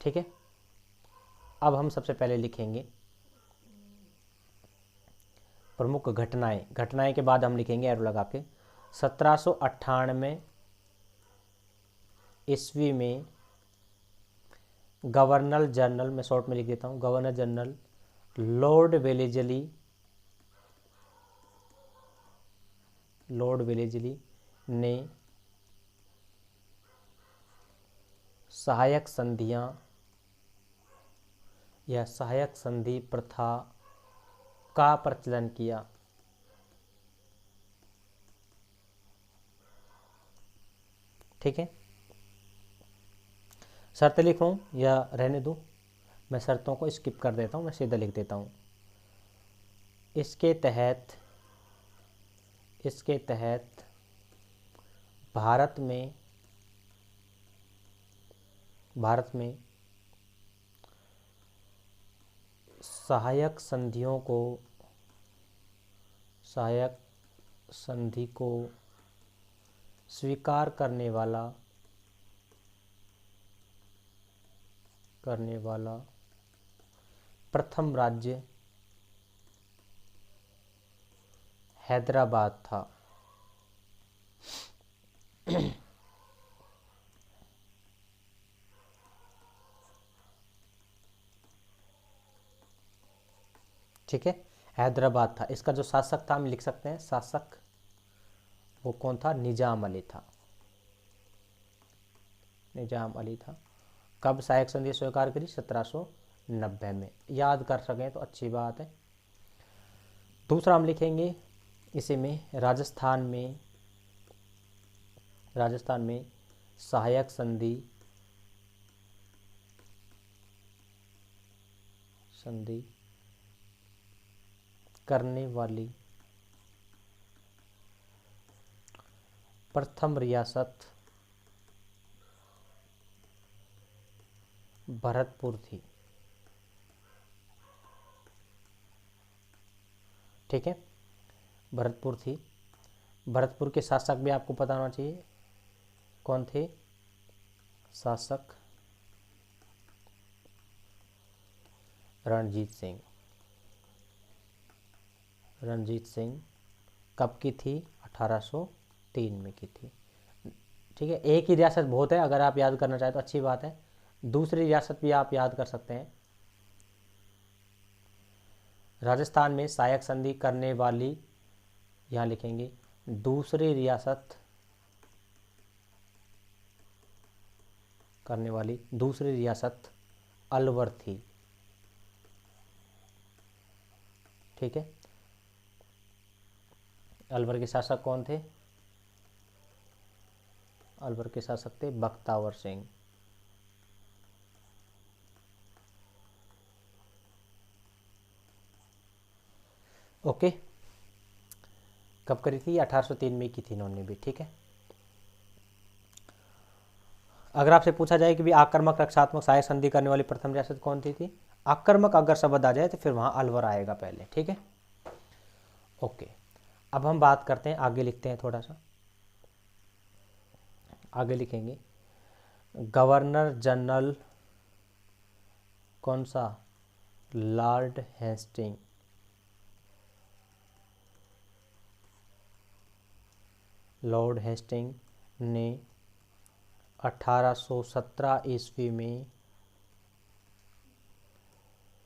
ठीक है। अब हम सबसे पहले लिखेंगे प्रमुख घटनाएं के बाद हम लिखेंगे एरो लगा के 1798 ईस्वी में गवर्नर जनरल, मैं शॉर्ट में लिख देता हूँ, गवर्नर जनरल लॉर्ड वेलेजली ने सहायक संधियां या सहायक संधि प्रथा का प्रचलन किया। ठीक है। शर्तें लिखूं या रहने दूं? मैं शर्तों को स्किप कर देता हूं, मैं सीधा लिख देता हूं। इसके तहत भारत में सहायक संधि को स्वीकार करने वाला प्रथम राज्य हैदराबाद था। ठीक है, हैदराबाद था। इसका जो शासक था हम लिख सकते हैं शासक, वो कौन था? निजाम अली था। निजाम अली था। कब सहायक संधि स्वीकार करी? 1790 में। याद कर सकें तो अच्छी बात है। दूसरा हम लिखेंगे इसी में राजस्थान में सहायक संधि करने वाली प्रथम रियासत भरतपुर थी। ठीक है, भरतपुर थी। भरतपुर के शासक भी आपको पता होना चाहिए कौन थे? शासक रणजीत सिंह। कब की थी? 1803 में की थी। ठीक है, एक ही रियासत बहुत है, अगर आप याद करना चाहें तो अच्छी बात है। दूसरी रियासत भी आप याद कर सकते हैं। राजस्थान में सहायक संधि करने वाली, यहाँ लिखेंगे दूसरी रियासत करने वाली दूसरी रियासत अलवर थी। ठीक है, अलवर के शासक कौन थे? अलवर के शासक थे बख्तावर सिंह। ओके, कब करी थी? 1803 में की थी इन्होंने भी। ठीक है, अगर आपसे पूछा जाए कि भी आक्रामक रक्षात्मक सहायक संधि करने वाली प्रथम रियासत कौन सी थी? आक्रामक अगर शब्द आ जाए तो फिर वहां अलवर आएगा पहले। ठीक है, ओके, अब हम बात करते हैं, आगे लिखते हैं, थोड़ा सा आगे लिखेंगे। गवर्नर जनरल कौन सा? Lord Hasting. लॉर्ड हेस्टिंग ने 1817 ईस्वी में,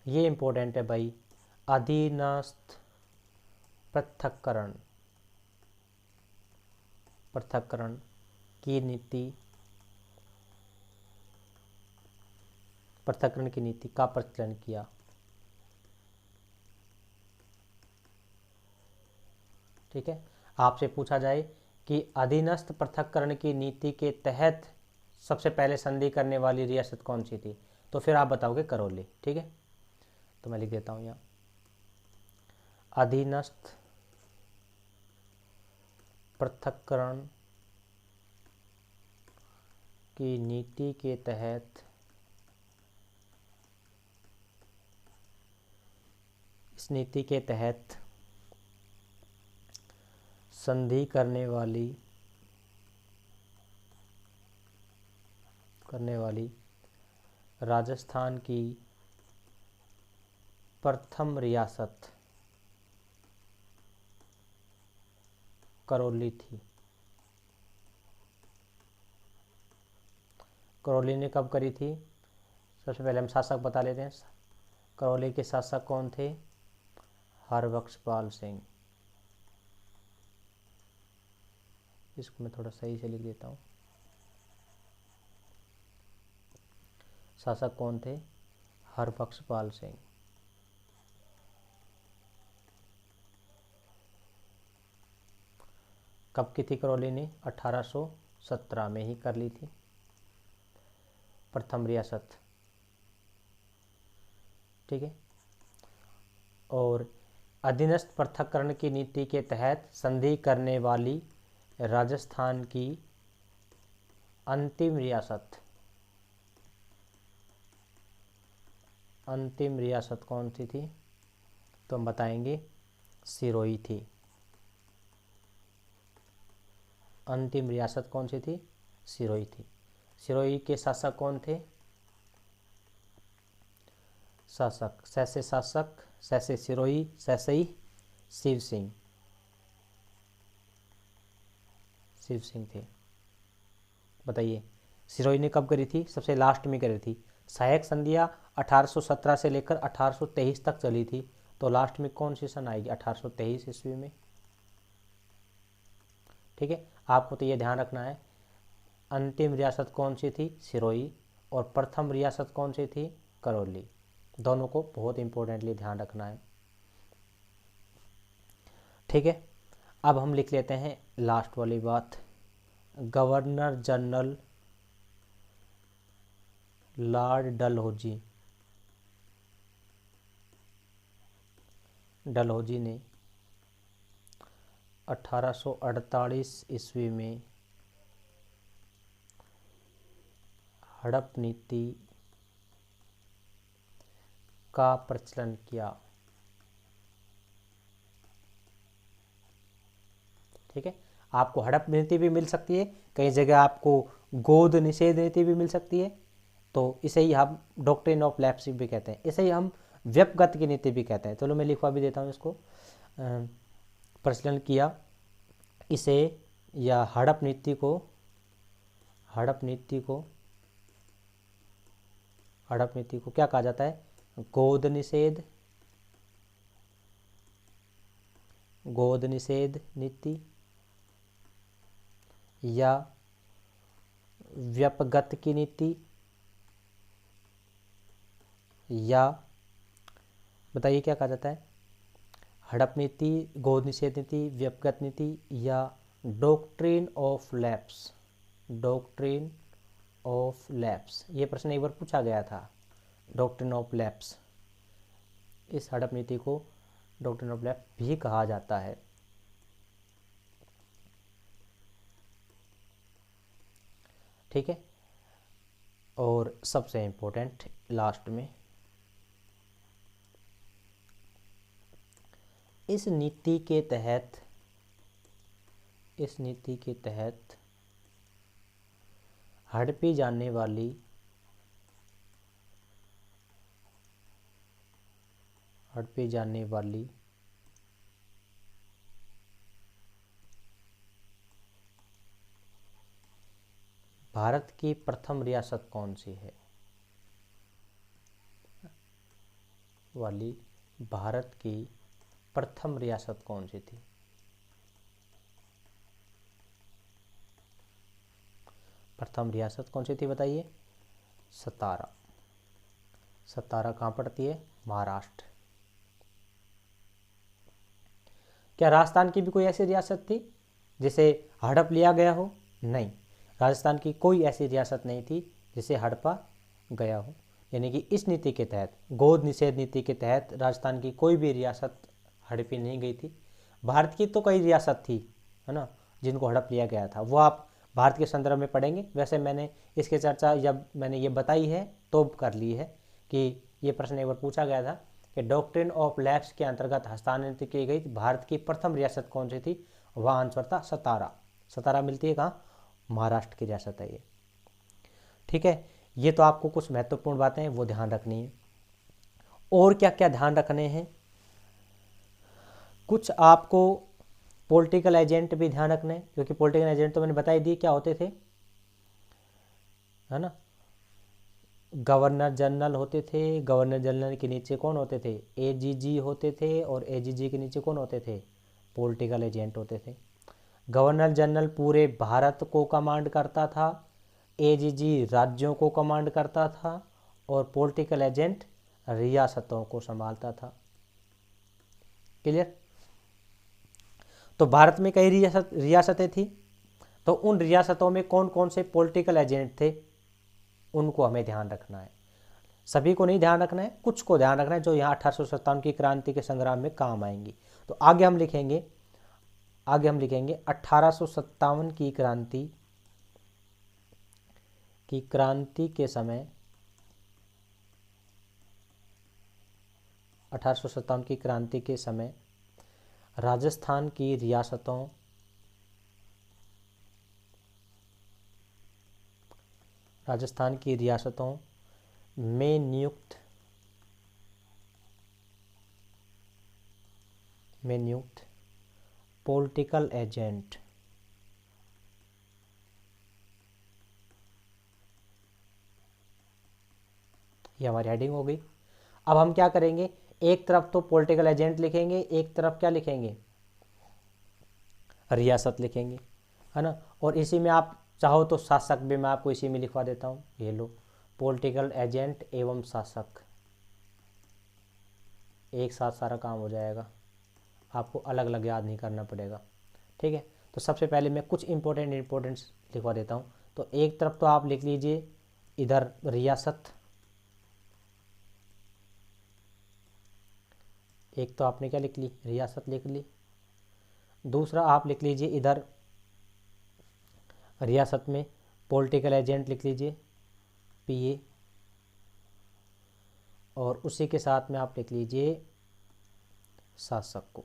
ये इम्पोर्टेंट है भाई, अधीनस्थ पृथक्करण पृथक्करण की नीति पृथक्करण की नीति का प्रचलन किया। ठीक है, आपसे पूछा जाए कि अधीनस्थ पृथक्करण की नीति के तहत सबसे पहले संधि करने वाली रियासत कौन सी थी, तो फिर आप बताओगे करौली। ठीक है, तो मैं लिख देता हूँ यहाँ, अधीनस्थ पृथक्करण की नीति के तहत इस नीति के तहत संधि करने वाली राजस्थान की प्रथम रियासत करौली थी। करौली ने कब करी थी? सबसे पहले हम शासक बता लेते हैं। करौली के शासक कौन थे? हरबख्शपाल सिंह। इसको मैं थोड़ा सही से लिख देता हूँ। शासक कौन थे? हरबख्शपाल सिंह। कब की थी करौली ने? 1817 में ही कर ली थी प्रथम रियासत। ठीक है, और अधीनस्थ पृथक्करण की नीति के तहत संधि करने वाली राजस्थान की अंतिम रियासत कौन सी थी? तो हम बताएंगे सिरोही थी। अंतिम रियासत कौन सी थी? सिरोही थी। सिरोही के शासक कौन थे? सैसे सिरोही, सैसई शिव सिंह थे। बताइए, सिरोही ने कब करी थी? सबसे लास्ट में करी थी। सहायक संधियां 1817 से लेकर 1823 तक चली थी, तो लास्ट में कौन सी सन आएगी? 1823 ईस्वी में। ठीक है, आपको तो ये ध्यान रखना है, अंतिम रियासत कौन सी थी? सिरोही, और प्रथम रियासत कौन सी थी? करौली। दोनों को बहुत इंपॉर्टेंटली ध्यान रखना है। ठीक है, अब हम लिख लेते हैं लास्ट वाली बात। गवर्नर जनरल लॉर्ड डलहौजी ने 1848 ईस्वी में हड़प नीति का प्रचलन किया। ठीक है, आपको हड़प नीति भी मिल सकती है, कई जगह आपको गोद निषेध नीति भी मिल सकती है, तो इसे ही हम डॉक्ट्रिन ऑफ लैप्स भी कहते हैं, इसे ही हम व्यपगत की नीति भी कहते हैं। चलो मैं लिखवा भी देता हूँ इसको। प्रचलन किया इसे, या हड़प नीति को क्या कहा जाता है? गोद निषेध नीति या व्यपगत की नीति, या बताइए क्या कहा जाता है? हड़प नीति, गोद निषेध नीति, व्यपगत नीति, या डॉक्ट्रिन ऑफ लैप्स। ये प्रश्न एक बार पूछा गया था, डॉक्ट्रिन ऑफ लैप्स। इस हड़प नीति को डॉक्ट्रिन ऑफ लैप्स भी कहा जाता है। ठीक है, और सबसे इम्पोर्टेंट लास्ट में, इस नीति के तहत हड़पी जाने वाली भारत की प्रथम रियासत कौन सी है? भारत की प्रथम रियासत कौन सी थी? प्रथम रियासत कौन सी थी बताइए? सतारा। सतारा कहाँ पड़ती है? महाराष्ट्र। क्या राजस्थान की भी कोई ऐसी रियासत थी जिसे हड़प लिया गया हो? नहीं, राजस्थान की कोई ऐसी रियासत नहीं थी जिसे हड़पा गया हो। यानी कि इस नीति के तहत, गोद निषेध नीति के तहत राजस्थान की कोई भी रियासत हड़पी नहीं गई थी। भारत की तो कई रियासत थी, है ना, जिनको हड़प लिया गया था, वो आप भारत के संदर्भ में पढ़ेंगे। वैसे मैंने इसकी चर्चा जब मैंने ये बताई है तो कर ली है कि ये प्रश्न एक बार पूछा गया था कि डॉक्ट्रिन ऑफ लैप्स के अंतर्गत हस्तांतरित की गई भारत की प्रथम रियासत कौन सी थी? वह आंसर था सतारा। सतारा मिलती है कहाँ? महाराष्ट्र की रियासत है ये। ठीक है, ये तो आपको कुछ महत्वपूर्ण बातें हैं वो ध्यान रखनी है। और क्या क्या ध्यान रखने हैं? कुछ आपको पॉलिटिकल एजेंट भी ध्यान रखने हैं, क्योंकि पॉलिटिकल एजेंट तो मैंने बताई दी क्या होते थे, है ना। गवर्नर जनरल होते थे। गवर्नर जनरल के नीचे कौन होते थे? एजीजी होते थे। और एजीजी के नीचे कौन होते थे? पॉलिटिकल एजेंट होते थे। गवर्नर जनरल पूरे भारत को कमांड करता था, एजीजी राज्यों को कमांड करता था, और पॉलिटिकल एजेंट रियासतों को संभालता था। क्लियर? तो भारत में कई रियासतें थी, तो उन रियासतों में कौन कौन से पॉलिटिकल एजेंट थे उनको हमें ध्यान रखना है। सभी को नहीं ध्यान रखना है, कुछ को ध्यान रखना है जो यहाँ 1857 की क्रांति के संग्राम में काम आएंगी। तो आगे हम लिखेंगे 1857 की क्रांति के समय, 1857 की क्रांति के समय राजस्थान की रियासतों में नियुक्त पॉलिटिकल एजेंट ये हमारी हेडिंग हो गई। अब हम क्या करेंगे, एक तरफ तो पॉलिटिकल एजेंट लिखेंगे, एक तरफ क्या लिखेंगे? रियासत लिखेंगे, है ना। और इसी में आप चाहो तो शासक भी मैं आपको इसी में लिखवा देता हूँ। ये लो, पॉलिटिकल एजेंट एवं शासक, एक साथ सारा काम हो जाएगा, आपको अलग अलग याद नहीं करना पड़ेगा। ठीक है, तो सबसे पहले मैं कुछ इंपॉर्टेंट्स लिखवा देता हूँ। तो एक तरफ तो आप लिख लीजिए इधर रियासत, एक तो आपने क्या लिख ली? रियासत लिख ली। दूसरा आप लिख लीजिए इधर रियासत में पॉलिटिकल एजेंट लिख लीजिए, पीए, और उसी के साथ में आप लिख लीजिए शासक को।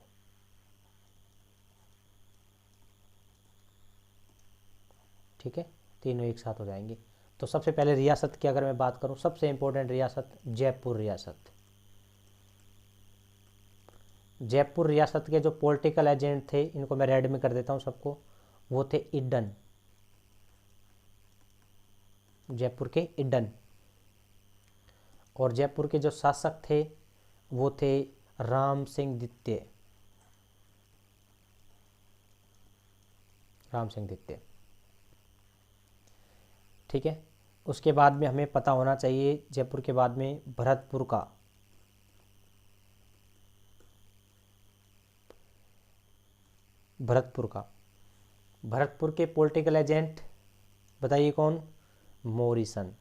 ठीक है, तीनों एक साथ हो जाएंगे। तो सबसे पहले रियासत की अगर मैं बात करूं, सबसे इंपॉर्टेंट रियासत जयपुर रियासत। जयपुर रियासत के जो पॉलिटिकल एजेंट थे, इनको मैं रेड में कर देता हूं सबको, वो थे ईडन, जयपुर के ईडन। और जयपुर के जो शासक थे वो थे राम सिंह द्वितीय। ठीक है, उसके बाद में हमें पता होना चाहिए जयपुर के बाद में भरतपुर का, भरतपुर के पॉलिटिकल एजेंट बताइए कौन? मॉरिसन।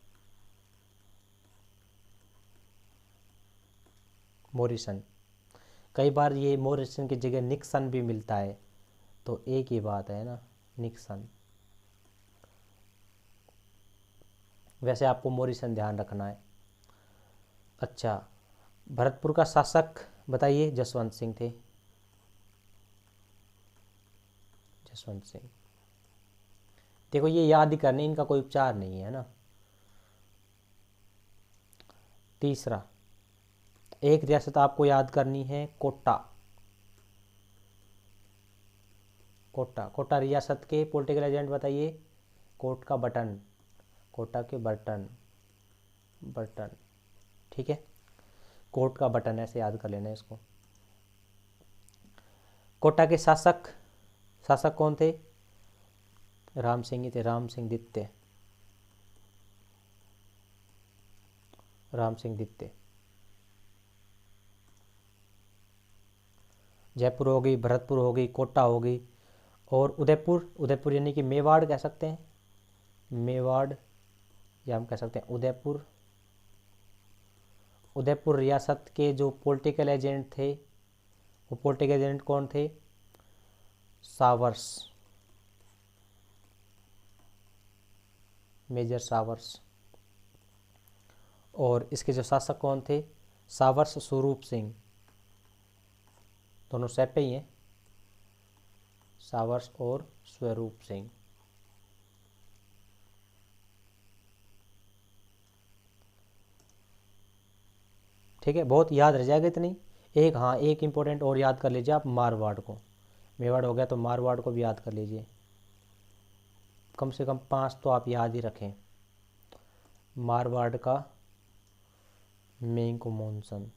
कई बार ये मॉरिसन की जगह निक्सन भी मिलता है, तो एक ही बात है ना, निक्सन। वैसे आपको मॉरिसन ध्यान रखना है। अच्छा, भरतपुर का शासक बताइए? जसवंत सिंह थे। जसवंत सिंह। देखो ये याद ही करने, इनका कोई उपचार नहीं है ना। तीसरा, एक रियासत आपको याद करनी है, कोटा। कोटा, कोटा रियासत के पॉलिटिकल एजेंट बताइए। कोट का बटन, कोटा के बटन, बटन, ठीक है, कोट का बटन, ऐसे याद कर लेना इसको। कोटा के शासक, शासक कौन थे? राम सिंह ही थे, राम सिंह द्वितीय, राम सिंह द्वितीय। जयपुर हो गई, भरतपुर हो गई, कोटा हो गई, और उदयपुर, उदयपुर यानी कि मेवाड़ कह सकते हैं, मेवाड़, या हम कह सकते हैं उदयपुर। उदयपुर रियासत के जो पॉलिटिकल एजेंट थे, वो पॉलिटिकल एजेंट कौन थे? Showers, major Showers. और इसके जो शासक कौन थे? सावर्स स्वरूप सिंह, दोनों सैपे ही हैं, सावर्स और स्वरूप सिंह। ठीक है, बहुत याद रह जाएगा इतनी। एक, हाँ एक इम्पोर्टेंट और याद कर लीजिए आप, मारवाड़ को। मेवाड़ हो गया तो मारवाड़ को भी याद कर लीजिए, कम से कम 5 तो आप याद ही रखें। मारवाड़ का मेंग मोनसन,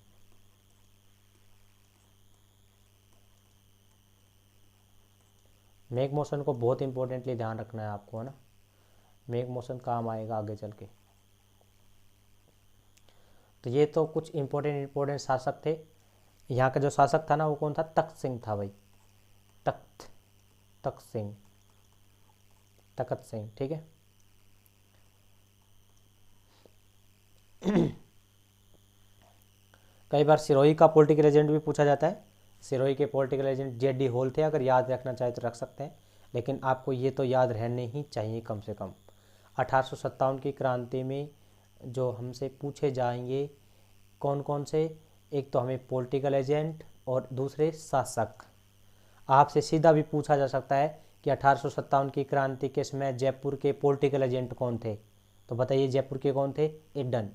मेघ मोशन को बहुत इंपॉर्टेंटली ध्यान रखना है आपको, है ना। मेघ मोशन काम आएगा आगे चल के। तो ये तो कुछ इंपॉर्टेंट शासक थे। यहाँ का जो शासक था ना, वो कौन था? तख्त सिंह था भाई, तख्त, तख्त सिंह, तख्त सिंह, ठीक है। कई बार सिरोही का पॉलिटिकल एजेंट भी पूछा जाता है। सिरोही के पॉलिटिकल एजेंट जेडी होल थे, अगर याद रखना चाहे तो रख सकते हैं, लेकिन आपको ये तो याद रहने ही चाहिए कम से कम। 1857 की क्रांति में जो हमसे पूछे जाएंगे कौन कौन से, एक तो हमें पॉलिटिकल एजेंट और दूसरे शासक। आपसे सीधा भी पूछा जा सकता है कि 1857 की क्रांति के समय जयपुर के पॉलिटिकल एजेंट कौन थे, तो बताइए जयपुर के कौन थे? ईडन,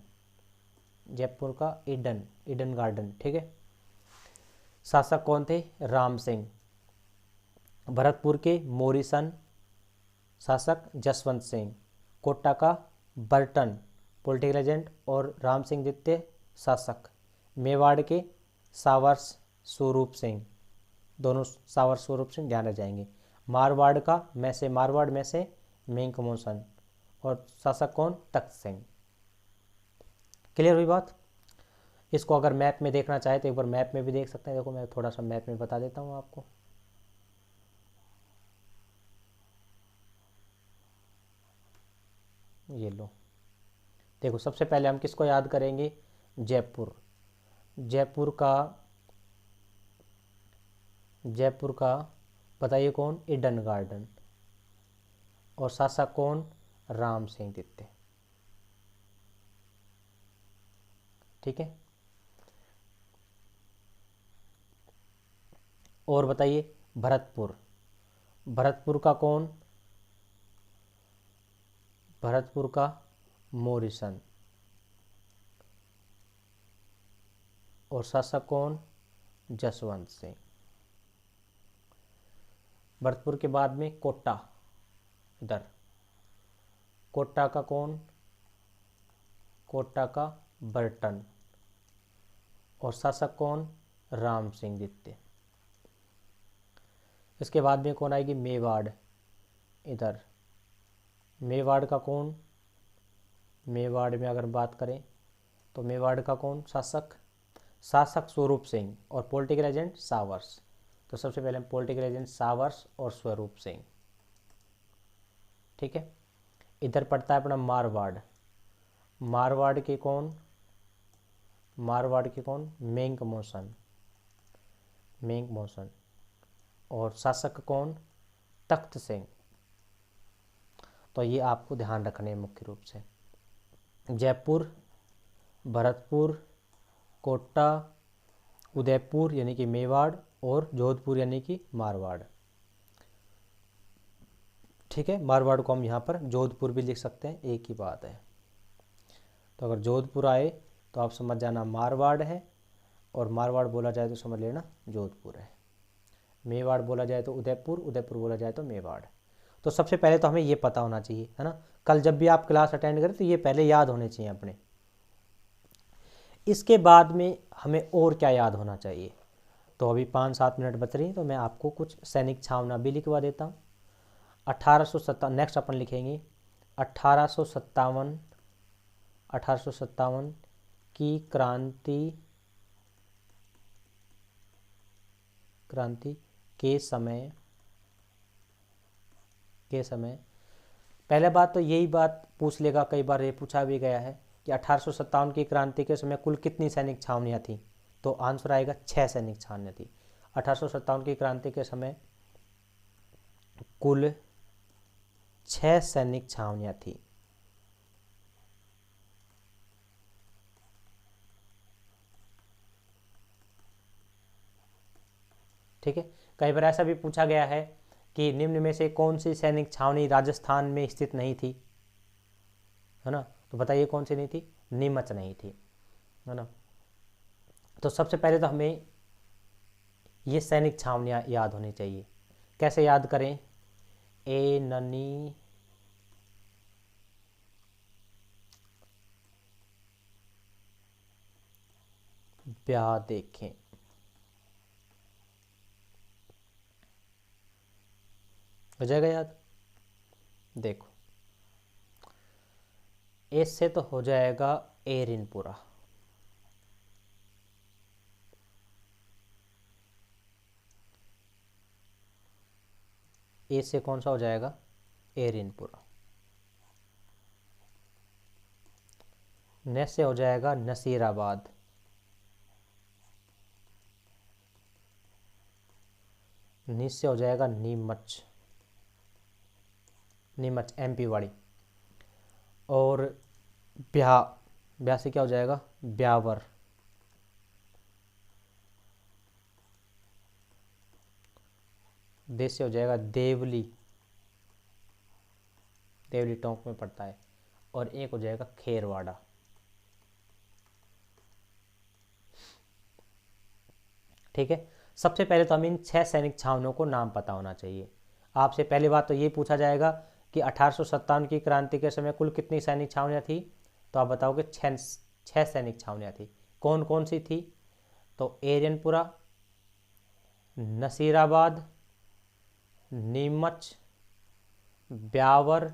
जयपुर का ईडन, ईडन गार्डन, ठीक है। शासक कौन थे? राम सिंह। भरतपुर के मोरिसन, शासक जसवंत सिंह। कोटा का बर्टन, पॉलिटिकल एजेंट और राम सिंह द्वितीय, शासक। मेवाड़ के सावर्स स्वरूप सिंह, दोनों सावर्स स्वरूप सिंह ध्यान रह जाएंगे। मारवाड़ का मारवाड़ में से मेंग मोसन, और शासक कौन? तख्त सिंह। क्लियर हुई बात? इसको अगर मैप में देखना चाहे तो एक बार मैप में भी देख सकते हैं। देखो मैं थोड़ा सा मैप में बता देता हूँ आपको। ये लो, देखो सबसे पहले हम किसको याद करेंगे? जयपुर। जयपुर का बताइए कौन? Eden garden. और शासक कौन? राम सिंह द्वितीय, ठीक है। और बताइए भरतपुर, भरतपुर का कौन? भरतपुर का मोरिसन। और शासक कौन? जसवंत सिंह। भरतपुर के बाद में कोटा, इधर कोटा का कौन? कोटा का बर्टन। और शासक कौन? राम सिंह द्वितीय। इसके बाद में कौन आएगी? मेवाड़, इधर मेवाड़ का कौन? मेवाड़ में अगर बात करें तो मेवाड़ का कौन शासक? शासक स्वरूप सिंह। और पॉलिटिकल एजेंट सावर्स। तो सबसे पहले हम पॉलिटिकल एजेंट सावर्स और स्वरूप सिंह, ठीक है। इधर पड़ता है अपना मारवाड़, मारवाड़ के कौन? मारवाड़ के कौन? मेंग मोसन, मेंग मोसन। और शासक कौन? तख्त सिंह। तो ये आपको ध्यान रखने हैं मुख्य रूप से। जयपुर, भरतपुर, कोटा, उदयपुर यानी कि मेवाड़, और जोधपुर यानी कि मारवाड़। ठीक है, मारवाड़ को हम यहाँ पर जोधपुर भी लिख सकते हैं, एक ही बात है। तो अगर जोधपुर आए तो आप समझ जाना मारवाड़ है, और मारवाड़ बोला जाए तो समझ लेना जोधपुर है। मेवाड़ बोला जाए तो उदयपुर, उदयपुर बोला जाए तो मेवाड़। तो सबसे पहले तो हमें ये पता होना चाहिए, है ना। कल जब भी आप क्लास अटेंड करें तो ये पहले याद होने चाहिए अपने। इसके बाद में हमें और क्या याद होना चाहिए। तो अभी 5-7 मिनट बच रही हैं, तो मैं आपको कुछ सैनिक छावना भी लिखवा देता हूँ। 1857, नेक्स्ट अपन लिखेंगे 1857, 1857 की क्रांति के समय पहले बात तो यही बात पूछ लेगा, कई बार ये पूछा भी गया है कि 1857 की क्रांति के समय कुल कितनी सैनिक छावनियाँ थी। तो आंसर आएगा 6 सैनिक छावनियाँ थी। 1857 की क्रांति के समय कुल 6 सैनिक छावनियाँ थी। ठीक है, कई बार ऐसा भी पूछा गया है कि निम्न में से कौन सी सैनिक छावनी राजस्थान में स्थित नहीं थी, है ना। तो बताइए कौन सी नहीं थी, नीमच नहीं थी, है ना। तो सबसे पहले तो हमें ये सैनिक छावनियाँ याद होनी चाहिए। कैसे याद करें, ए ननी ब्याह देखें, हो जाएगा याद। देखो, इससे तो हो जाएगा एरिनपुरा, ए से कौन सा हो जाएगा, एरिनपुरा। ने से हो जाएगा नसीराबाद, नी से हो जाएगा नीमच, नीमच एमपी वाली। और ब्याह से क्या हो जाएगा, ब्यावर। देश से हो जाएगा देवली, देवली टोंक में पड़ता है। और एक हो जाएगा खेरवाड़ा। ठीक है, सबसे पहले तो हमें इन 6 सैनिक छावनियों को नाम पता होना चाहिए। आपसे पहली बात तो ये पूछा जाएगा कि 1857 की क्रांति के समय कुल कितनी सैनिक छावनियाँ थी। तो आप बताओगे 6 सैनिक छावनियाँ थी। कौन कौन सी थी, तो एरियनपुरा, नसीराबाद, नीमच, ब्यावर,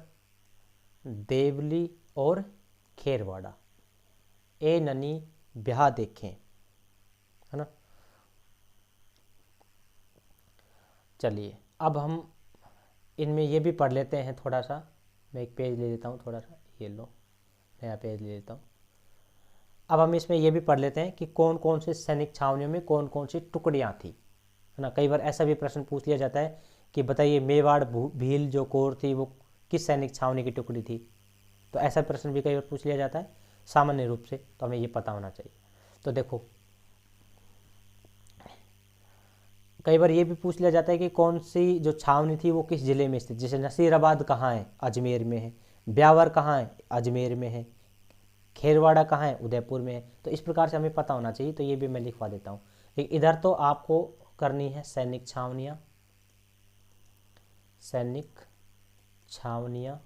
देवली और खेरवाड़ा। ए ननी ब्याह देखें, है ना। चलिए अब हम इनमें ये भी पढ़ लेते हैं थोड़ा सा। मैं एक पेज ले लेता हूँ, थोड़ा सा ये लो, नया पेज ले लेता हूँ। अब हम इसमें ये भी पढ़ लेते हैं कि कौन कौन सी सैनिक छावनियों में कौन कौन सी टुकड़ियाँ थी, है ना। कई बार ऐसा भी प्रश्न पूछ लिया जाता है कि बताइए मेवाड़ भील जो कोर थी वो किस सैनिक छावनी की टुकड़ी थी। तो ऐसा प्रश्न भी कई बार पूछ लिया जाता है सामान्य रूप से, तो हमें ये पता होना चाहिए। तो देखो, कई बार ये भी पूछ लिया जाता है कि कौन सी जो छावनी थी वो किस जिले में स्थित, जैसे नसीराबाद कहाँ है, अजमेर में है। ब्यावर कहाँ है, अजमेर में है। खेरवाड़ा कहाँ है, उदयपुर में है। तो इस प्रकार से हमें पता होना चाहिए, तो ये भी मैं लिखवा देता हूँ। लेकिन इधर तो आपको करनी है सैनिक छावनियाँ, सैनिक छावनियाँ,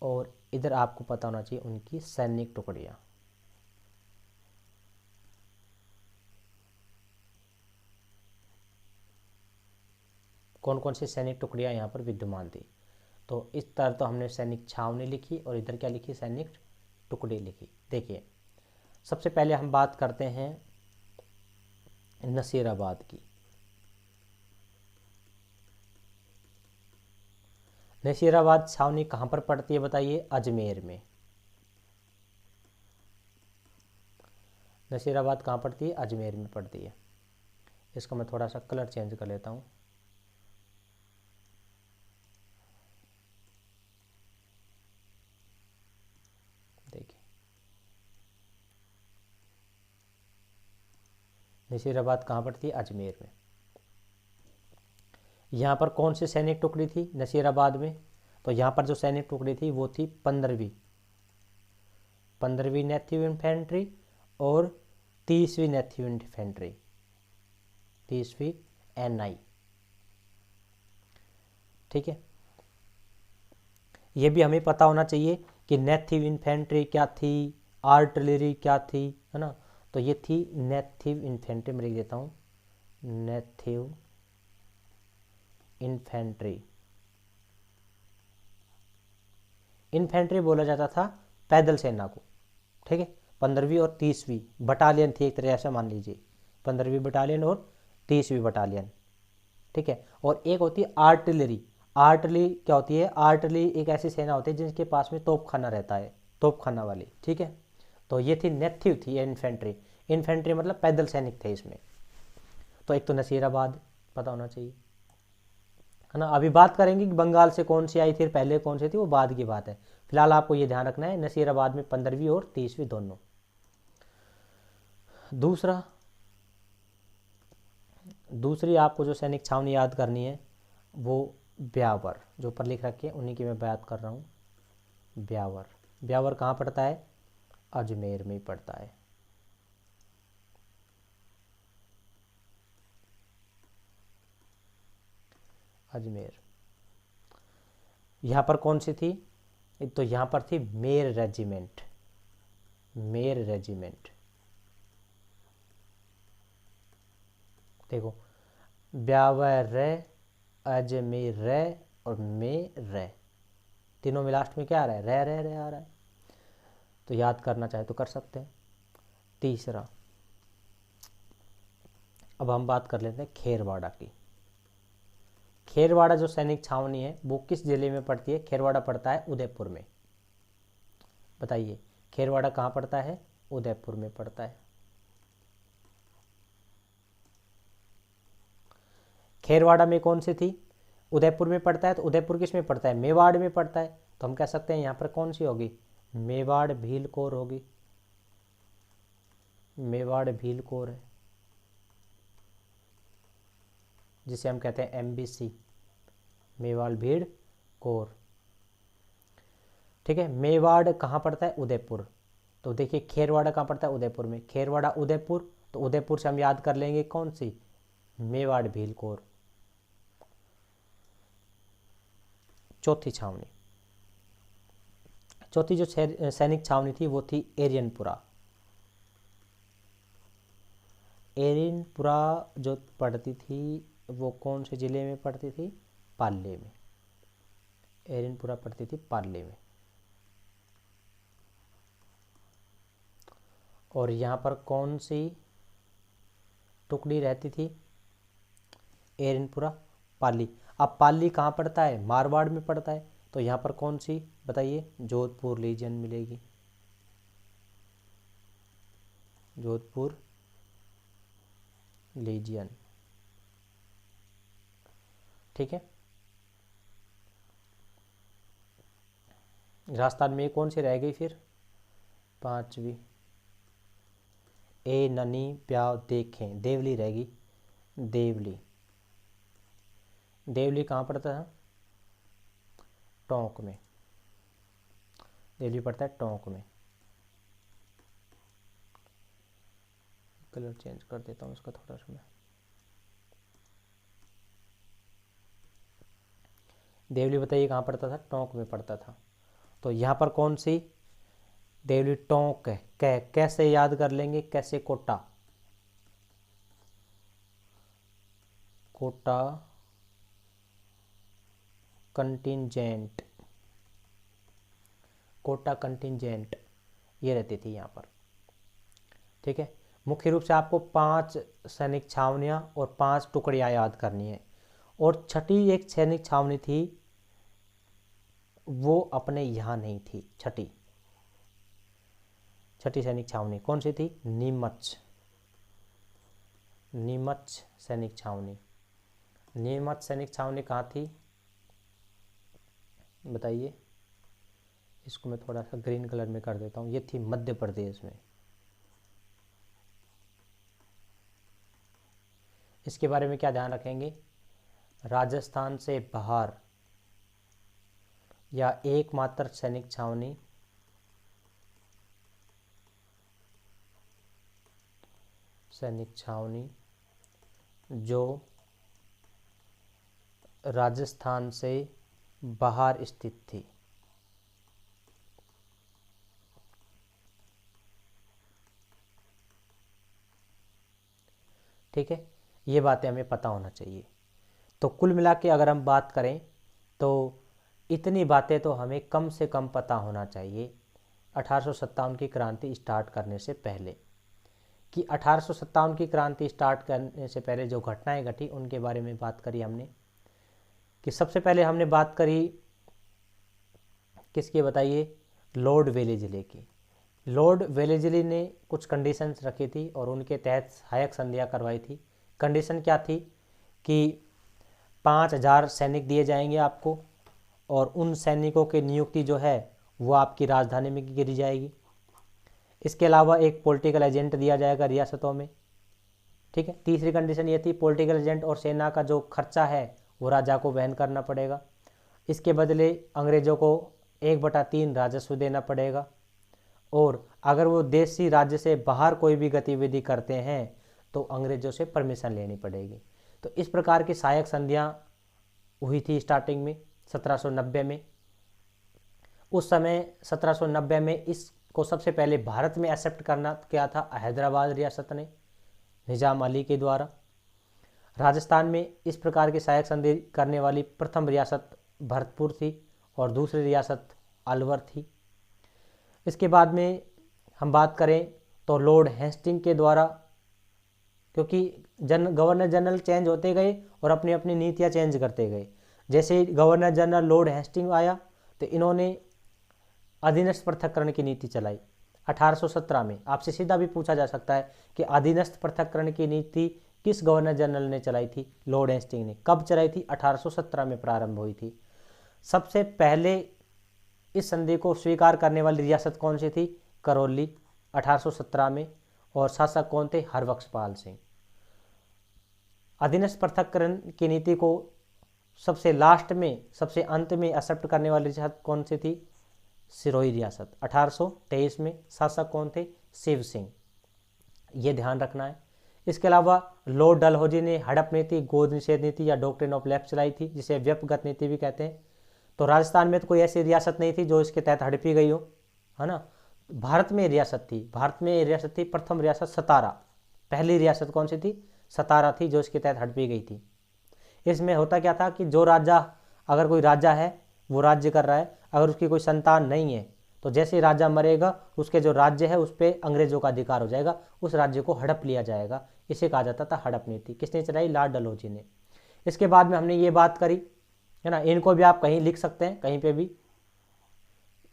और इधर आपको पता होना चाहिए उनकी सैनिक टुकड़ियाँ। कौन कौन सी सैनिक टुकड़ियाँ यहाँ पर विद्यमान थी। तो इस तरह तो हमने सैनिक छावनी लिखी और इधर क्या लिखी, सैनिक टुकड़ी लिखी। देखिए, सबसे पहले हम बात करते हैं नसीराबाद की। नसीराबाद छावनी कहाँ पर पड़ती है बताइए, अजमेर में। नसीराबाद कहाँ पड़ती है, अजमेर में पड़ती है। इसका मैं थोड़ा सा कलर चेंज कर लेता हूँ। देखिए, नसीराबाद कहाँ पड़ती है, अजमेर में। यहाँ पर कौन सी सैनिक टुकड़ी थी नसीराबाद में? तो यहाँ पर जो सैनिक टुकड़ी थी वो थी 15वीं नेथिव इन्फेंट्री और 30वीं नेथिव इन्फेंट्री, 30वीं NI। ठीक है, ये भी हमें पता होना चाहिए कि नेथिव इन्फेंट्री क्या थी, आर्टिलरी क्या थी, है ना। तो ये थी नेथिव इन्फेंट्री, मैं लिख देता हूँ नेथिव इन्फेंट्री। इन्फेंट्री बोला जाता था पैदल सेना को। ठीक है, 15वीं और 30वीं बटालियन थी एक तरह से मान लीजिए, 15वीं बटालियन और 30वीं बटालियन। ठीक है, और एक होती है आर्टिलरी। आर्टिलरी क्या होती है? आर्टिलरी एक ऐसी सेना होती है जिनके पास में तोपखाना रहता है, तोपखाना वाली। ठीक है, तो ये थी नेथिव थी इन्फेंट्री। इन्फेंट्री मतलब पैदल सैनिक थे इसमें। तो एक तो नसीराबाद पता होना चाहिए, है ना। अभी बात करेंगे कि बंगाल से कौन सी आई थी, पहले कौन सी थी, वो बाद की बात है। फिलहाल आपको ये ध्यान रखना है नसीराबाद में 15वीं और 30वीं दोनों। दूसरी आपको जो सैनिक छावनी याद करनी है वो ब्यावर, जो ऊपर लिख रखी है उन्हीं की मैं बात कर रहा हूँ। ब्यावर, ब्यावर कहाँ पड़ता है? अजमेर में ही पड़ता है। अजमेर। यहाँ पर कौन सी थी? तो यहाँ पर थी मेर रेजिमेंट, मेर रेजिमेंट। देखो, ब्यावर रे, अजमेर रे और में रे, तीनों में लास्ट में क्या आ रहा है? रे आ रहा है। तो याद करना चाहे तो कर सकते हैं। तीसरा, अब हम बात कर लेते हैं खेरवाड़ा की। खेरवाड़ा जो सैनिक छावनी है वो किस जिले में पड़ती है? खेरवाड़ा पड़ता है उदयपुर में। बताइए, खेरवाड़ा कहाँ पड़ता है? उदयपुर में पड़ता है। खेरवाड़ा में कौन सी थी? उदयपुर में पड़ता है। तो उदयपुर किस में पड़ता है? मेवाड़ में पड़ता है। तो हम कह सकते हैं यहाँ पर कौन सी होगी? मेवाड़ भील कोर होगी। मेवाड़ भील कोर है जिसे हम कहते हैं MBC, मेवाड़ भीड़ कोर। ठीक है, मेवाड़ कहाँ पड़ता है? उदयपुर। तो देखिए खेरवाड़ा कहाँ पड़ता है? उदयपुर में। खेरवाड़ा उदयपुर, तो उदयपुर से हम याद कर लेंगे कौन सी? मेवाड़ भील कोर। चौथी छावनी, चौथी जो सैनिक छावनी थी वो थी एरियनपुरा। एरियनपुरा जो पड़ती थी वो कौन से जिले में पड़ती थी? पाले में। एरियनपुरा पड़ती थी पाले में। और यहाँ पर कौन सी टुकड़ी रहती थी? एरियनपुरा, पाली। अब पाली कहाँ पड़ता है? मारवाड़ में पड़ता है। तो यहाँ पर कौन सी बताइए? जोधपुर लीजियन मिलेगी, जोधपुर लीजियन। ठीक है, राजस्थान में कौन सी रह गई फिर? 5वीं। ए ननी प्याव देखें, देवली रहेगी। देवली, देवली कहाँ पड़ता है? टोंक में। देवली पड़ता है टोंक में। कलर चेंज कर देता हूँ इसका थोड़ा सा मैं। देवली बताइए कहाँ पड़ता था? टोंक में पड़ता था। तो यहाँ पर कौन सी? देवली टोंक है। कैसे याद कर लेंगे? कैसे? कोटा, कोटा कंटिंजेंट, कोटा कंटिंजेंट ये रहती थी यहाँ पर। ठीक है, मुख्य रूप से आपको 5 सैनिक छावनियाँ और 5 टुकड़ियाँ याद करनी है। और छठी एक सैनिक छावनी थी वो अपने यहाँ नहीं थी। छठी सैनिक छावनी कौन सी थी? नीमच, नीमच सैनिक छावनी। नीमच सैनिक छावनी कहाँ थी बताइए? इसको मैं थोड़ा सा ग्रीन कलर में कर देता हूँ। ये थी मध्य प्रदेश में। इसके बारे में क्या ध्यान रखेंगे? राजस्थान से बाहर या एकमात्र सैनिक छावनी जो राजस्थान से बाहर स्थित थी। ठीक है, ये बातें हमें पता होना चाहिए। तो कुल मिला के अगर हम बात करें तो इतनी बातें तो हमें कम से कम पता होना चाहिए 1857 की क्रांति स्टार्ट करने से पहले, कि 1857 की क्रांति स्टार्ट करने से पहले जो घटनाएं घटी उनके बारे में बात करी हमने। कि सबसे पहले हमने बात करी किसकी, बताइए, लॉर्ड वेलेस्ली की। लॉर्ड वेलेस्ली ने कुछ कंडीशंस रखी थी और उनके तहत सहायक संधियां करवाई थी। कंडीशन क्या थी कि 5000 सैनिक दिए जाएंगे आपको, और उन सैनिकों की नियुक्ति जो है वो आपकी राजधानी में गिरी जाएगी। इसके अलावा एक पॉलिटिकल एजेंट दिया जाएगा रियासतों में। ठीक है, तीसरी कंडीशन ये थी पॉलिटिकल एजेंट और सेना का जो खर्चा है वो राजा को वहन करना पड़ेगा। इसके बदले अंग्रेजों को 1/3 राजस्व देना पड़ेगा, और अगर वो देशी राज्य से बाहर कोई भी गतिविधि करते हैं तो अंग्रेजों से परमिशन लेनी पड़ेगी। तो इस प्रकार की सहायक संधियां हुई थी स्टार्टिंग में 1790 में। उस समय 1790 में इसको सबसे पहले भारत में एक्सेप्ट करना क्या था, हैदराबाद रियासत ने निजाम अली के द्वारा। राजस्थान में इस प्रकार की सहायक संधि करने वाली प्रथम रियासत भरतपुर थी और दूसरी रियासत अलवर थी। इसके बाद में हम बात करें तो लॉर्ड हेस्टिंग के द्वारा, क्योंकि गवर्नर जनरल चेंज होते गए और अपनी अपनी नीतियाँ चेंज करते गए। जैसे ही गवर्नर जनरल लॉर्ड हेस्टिंग आया तो इन्होंने अधीनस्थ पृथक्करण की नीति चलाई 1817 में। आपसे सीधा भी पूछा जा सकता है कि अधीनस्थ पृथक्करण की नीति किस गवर्नर जनरल ने चलाई थी? लॉर्ड हेस्टिंग ने। कब चलाई थी? 1817 में प्रारंभ हुई थी। सबसे पहले इस संधि को स्वीकार करने वाली रियासत कौन सी थी? करौली 1817 में, और शासक कौन थे? हरबख्शपाल सिंह। अधीनस्थ पृथक्करण की नीति को सबसे लास्ट में, सबसे अंत में एक्सेप्ट करने वाली रियासत कौन सी थी? सिरोही रियासत 1823 में। शासक कौन थे? शिव सिंह। ये ध्यान रखना है। इसके अलावा लॉर्ड डलहौजी ने हड़प नीति, गोद निषेध नीति या डॉक्ट्रिन ऑफ लैप्स चलाई थी, जिसे व्यपगत नीति भी कहते हैं। तो राजस्थान में तो कोई ऐसी रियासत नहीं थी जो इसके तहत हड़पी गई हो, है ना। भारत में रियासत थी, भारत में रियासत थी प्रथम रियासत सतारा। पहली रियासत कौन सी थी? सतारा थी, जो इसके तहत हड़पी गई थी। इसमें होता क्या था कि जो राजा, अगर कोई राजा है वो राज्य कर रहा है, अगर उसकी कोई संतान नहीं है तो जैसे राजा मरेगा उसके जो राज्य है उस पर अंग्रेजों का अधिकार हो जाएगा, उस राज्य को हड़प लिया जाएगा। इसे कहा जाता था हड़प नीति। किसने चलाई? लॉर्ड डलहौजी ने। इसके बाद में हमने ये बात करी, है ना, इनको भी आप कहीं लिख सकते हैं, कहीं पे भी।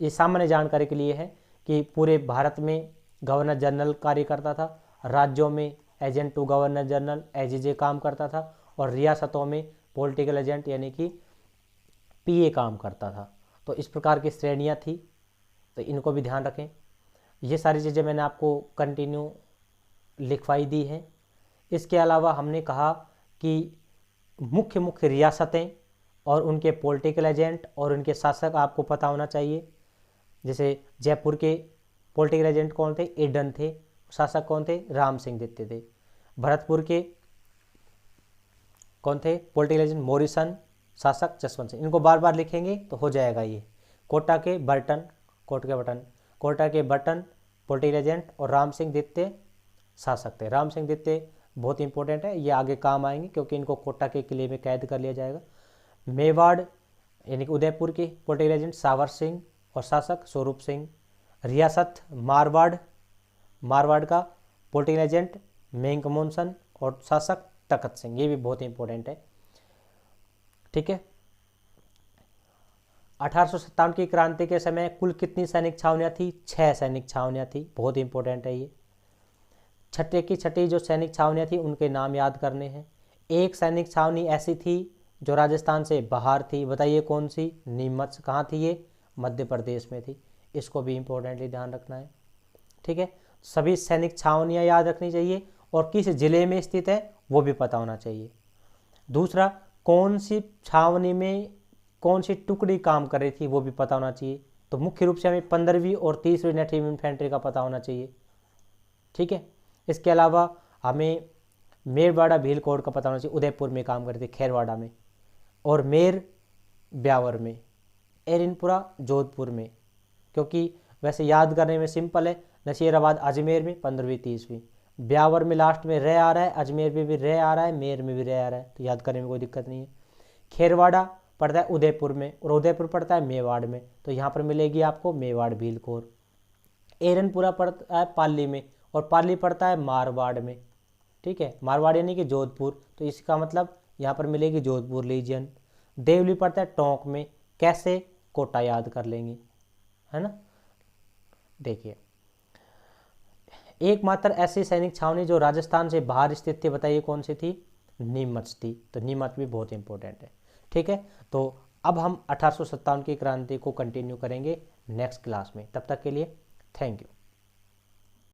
ये सामान्य जानकारी के लिए है कि पूरे भारत में गवर्नर जनरल कार्य करता था, राज्यों में एजेंट टू गवर्नर जनरल एजीजे काम करता था, और रियासतों में पॉलिटिकल एजेंट यानी कि पीए काम करता था। तो इस प्रकार की श्रेणियाँ थी, तो इनको भी ध्यान रखें। ये सारी चीज़ें मैंने आपको कंटिन्यू लिखवाई दी हैं। इसके अलावा हमने कहा कि मुख्य मुख्य रियासतें और उनके पॉलिटिकल एजेंट और उनके शासक आपको पता होना चाहिए। जैसे जयपुर के पॉलिटिकल एजेंट कौन थे? एडन थे। शासक कौन थे? राम सिंह द्वितीय थे। भरतपुर के कौन थे? पॉलिटिकल एजेंट मॉरिसन, शासक जसवंत सिंह। इनको बार बार लिखेंगे तो हो जाएगा ये। कोटा के बर्टन पॉलिटिकल एजेंट और राम सिंह द्वितीय शासक थे। राम सिंह द्वितीय बहुत इंपॉर्टेंट है, ये आगे काम आएंगे क्योंकि इनको कोटा के किले में कैद कर लिया जाएगा। मेवाड़ यानी कि उदयपुर के पॉलिटिकल एजेंट सावर सिंह और शासक स्वरूप सिंह। रियासत मारवाड़ का पॉलिटिकल एजेंट मेंग मोनसन और शासक तखत सिंह। ये भी बहुत इंपॉर्टेंट है। ठीक है, 1857 की क्रांति के समय कुल कितनी सैनिक छावनियाँ थी? 6 सैनिक छावनियाँ थी। बहुत इंपॉर्टेंट है ये। छठी जो सैनिक छावनियाँ थी उनके नाम याद करने हैं। एक सैनिक छावनी ऐसी थी जो राजस्थान से बाहर थी, बताइए कौन सी? नीमच। कहाँ थी ये? मध्य प्रदेश में थी। इसको भी इंपॉर्टेंटली ध्यान रखना है। ठीक है, सभी सैनिक छावनियाँ याद रखनी चाहिए और किस जिले में स्थित है वो भी पता होना चाहिए। दूसरा, कौन सी छावनी में कौन सी टुकड़ी काम कर रही थी वो भी पता होना चाहिए। तो मुख्य रूप से हमें 15वीं और 30वीं नेटिव इन्फेंट्री का पता होना चाहिए। ठीक है, इसके अलावा हमें मेरवाड़ा भील कोड का पता होना चाहिए, उदयपुर में काम करते, खेरवाड़ा में, और मेर ब्यावर में, एरिनपुरा जोधपुर में, क्योंकि वैसे याद करने में सिंपल है। नसीराबाद अजमेर में 15वीं 30वीं, ब्यावर में लास्ट में रह आ रहा है, अजमेर में भी रह आ रहा है, मेर में भी रह आ रहा है, तो याद करने में कोई दिक्कत नहीं है। खेरवाड़ा पड़ता है उदयपुर में और उदयपुर पड़ता है मेवाड़ में, तो यहाँ पर मिलेगी आपको मेवाड़ भीलकोर। एरनपुरा पड़ता है पाली में और पाली पड़ता है मारवाड़ में। ठीक है, मारवाड़ यानी कि जोधपुर, तो इसका मतलब यहाँ पर मिलेगी जोधपुर लीजियन। देवली पड़ता है टोंक में, कैसे, कोटा याद कर लेंगे, है ना। देखिए, एकमात्र ऐसी सैनिक छावनी जो राजस्थान से बाहर स्थित थी, बताइए कौन सी थी, नीमच थी। तो नीमच भी बहुत इंपॉर्टेंट है। ठीक है, तो अब हम 1857 की क्रांति को कंटिन्यू करेंगे नेक्स्ट क्लास में। तब तक के लिए थैंक यू।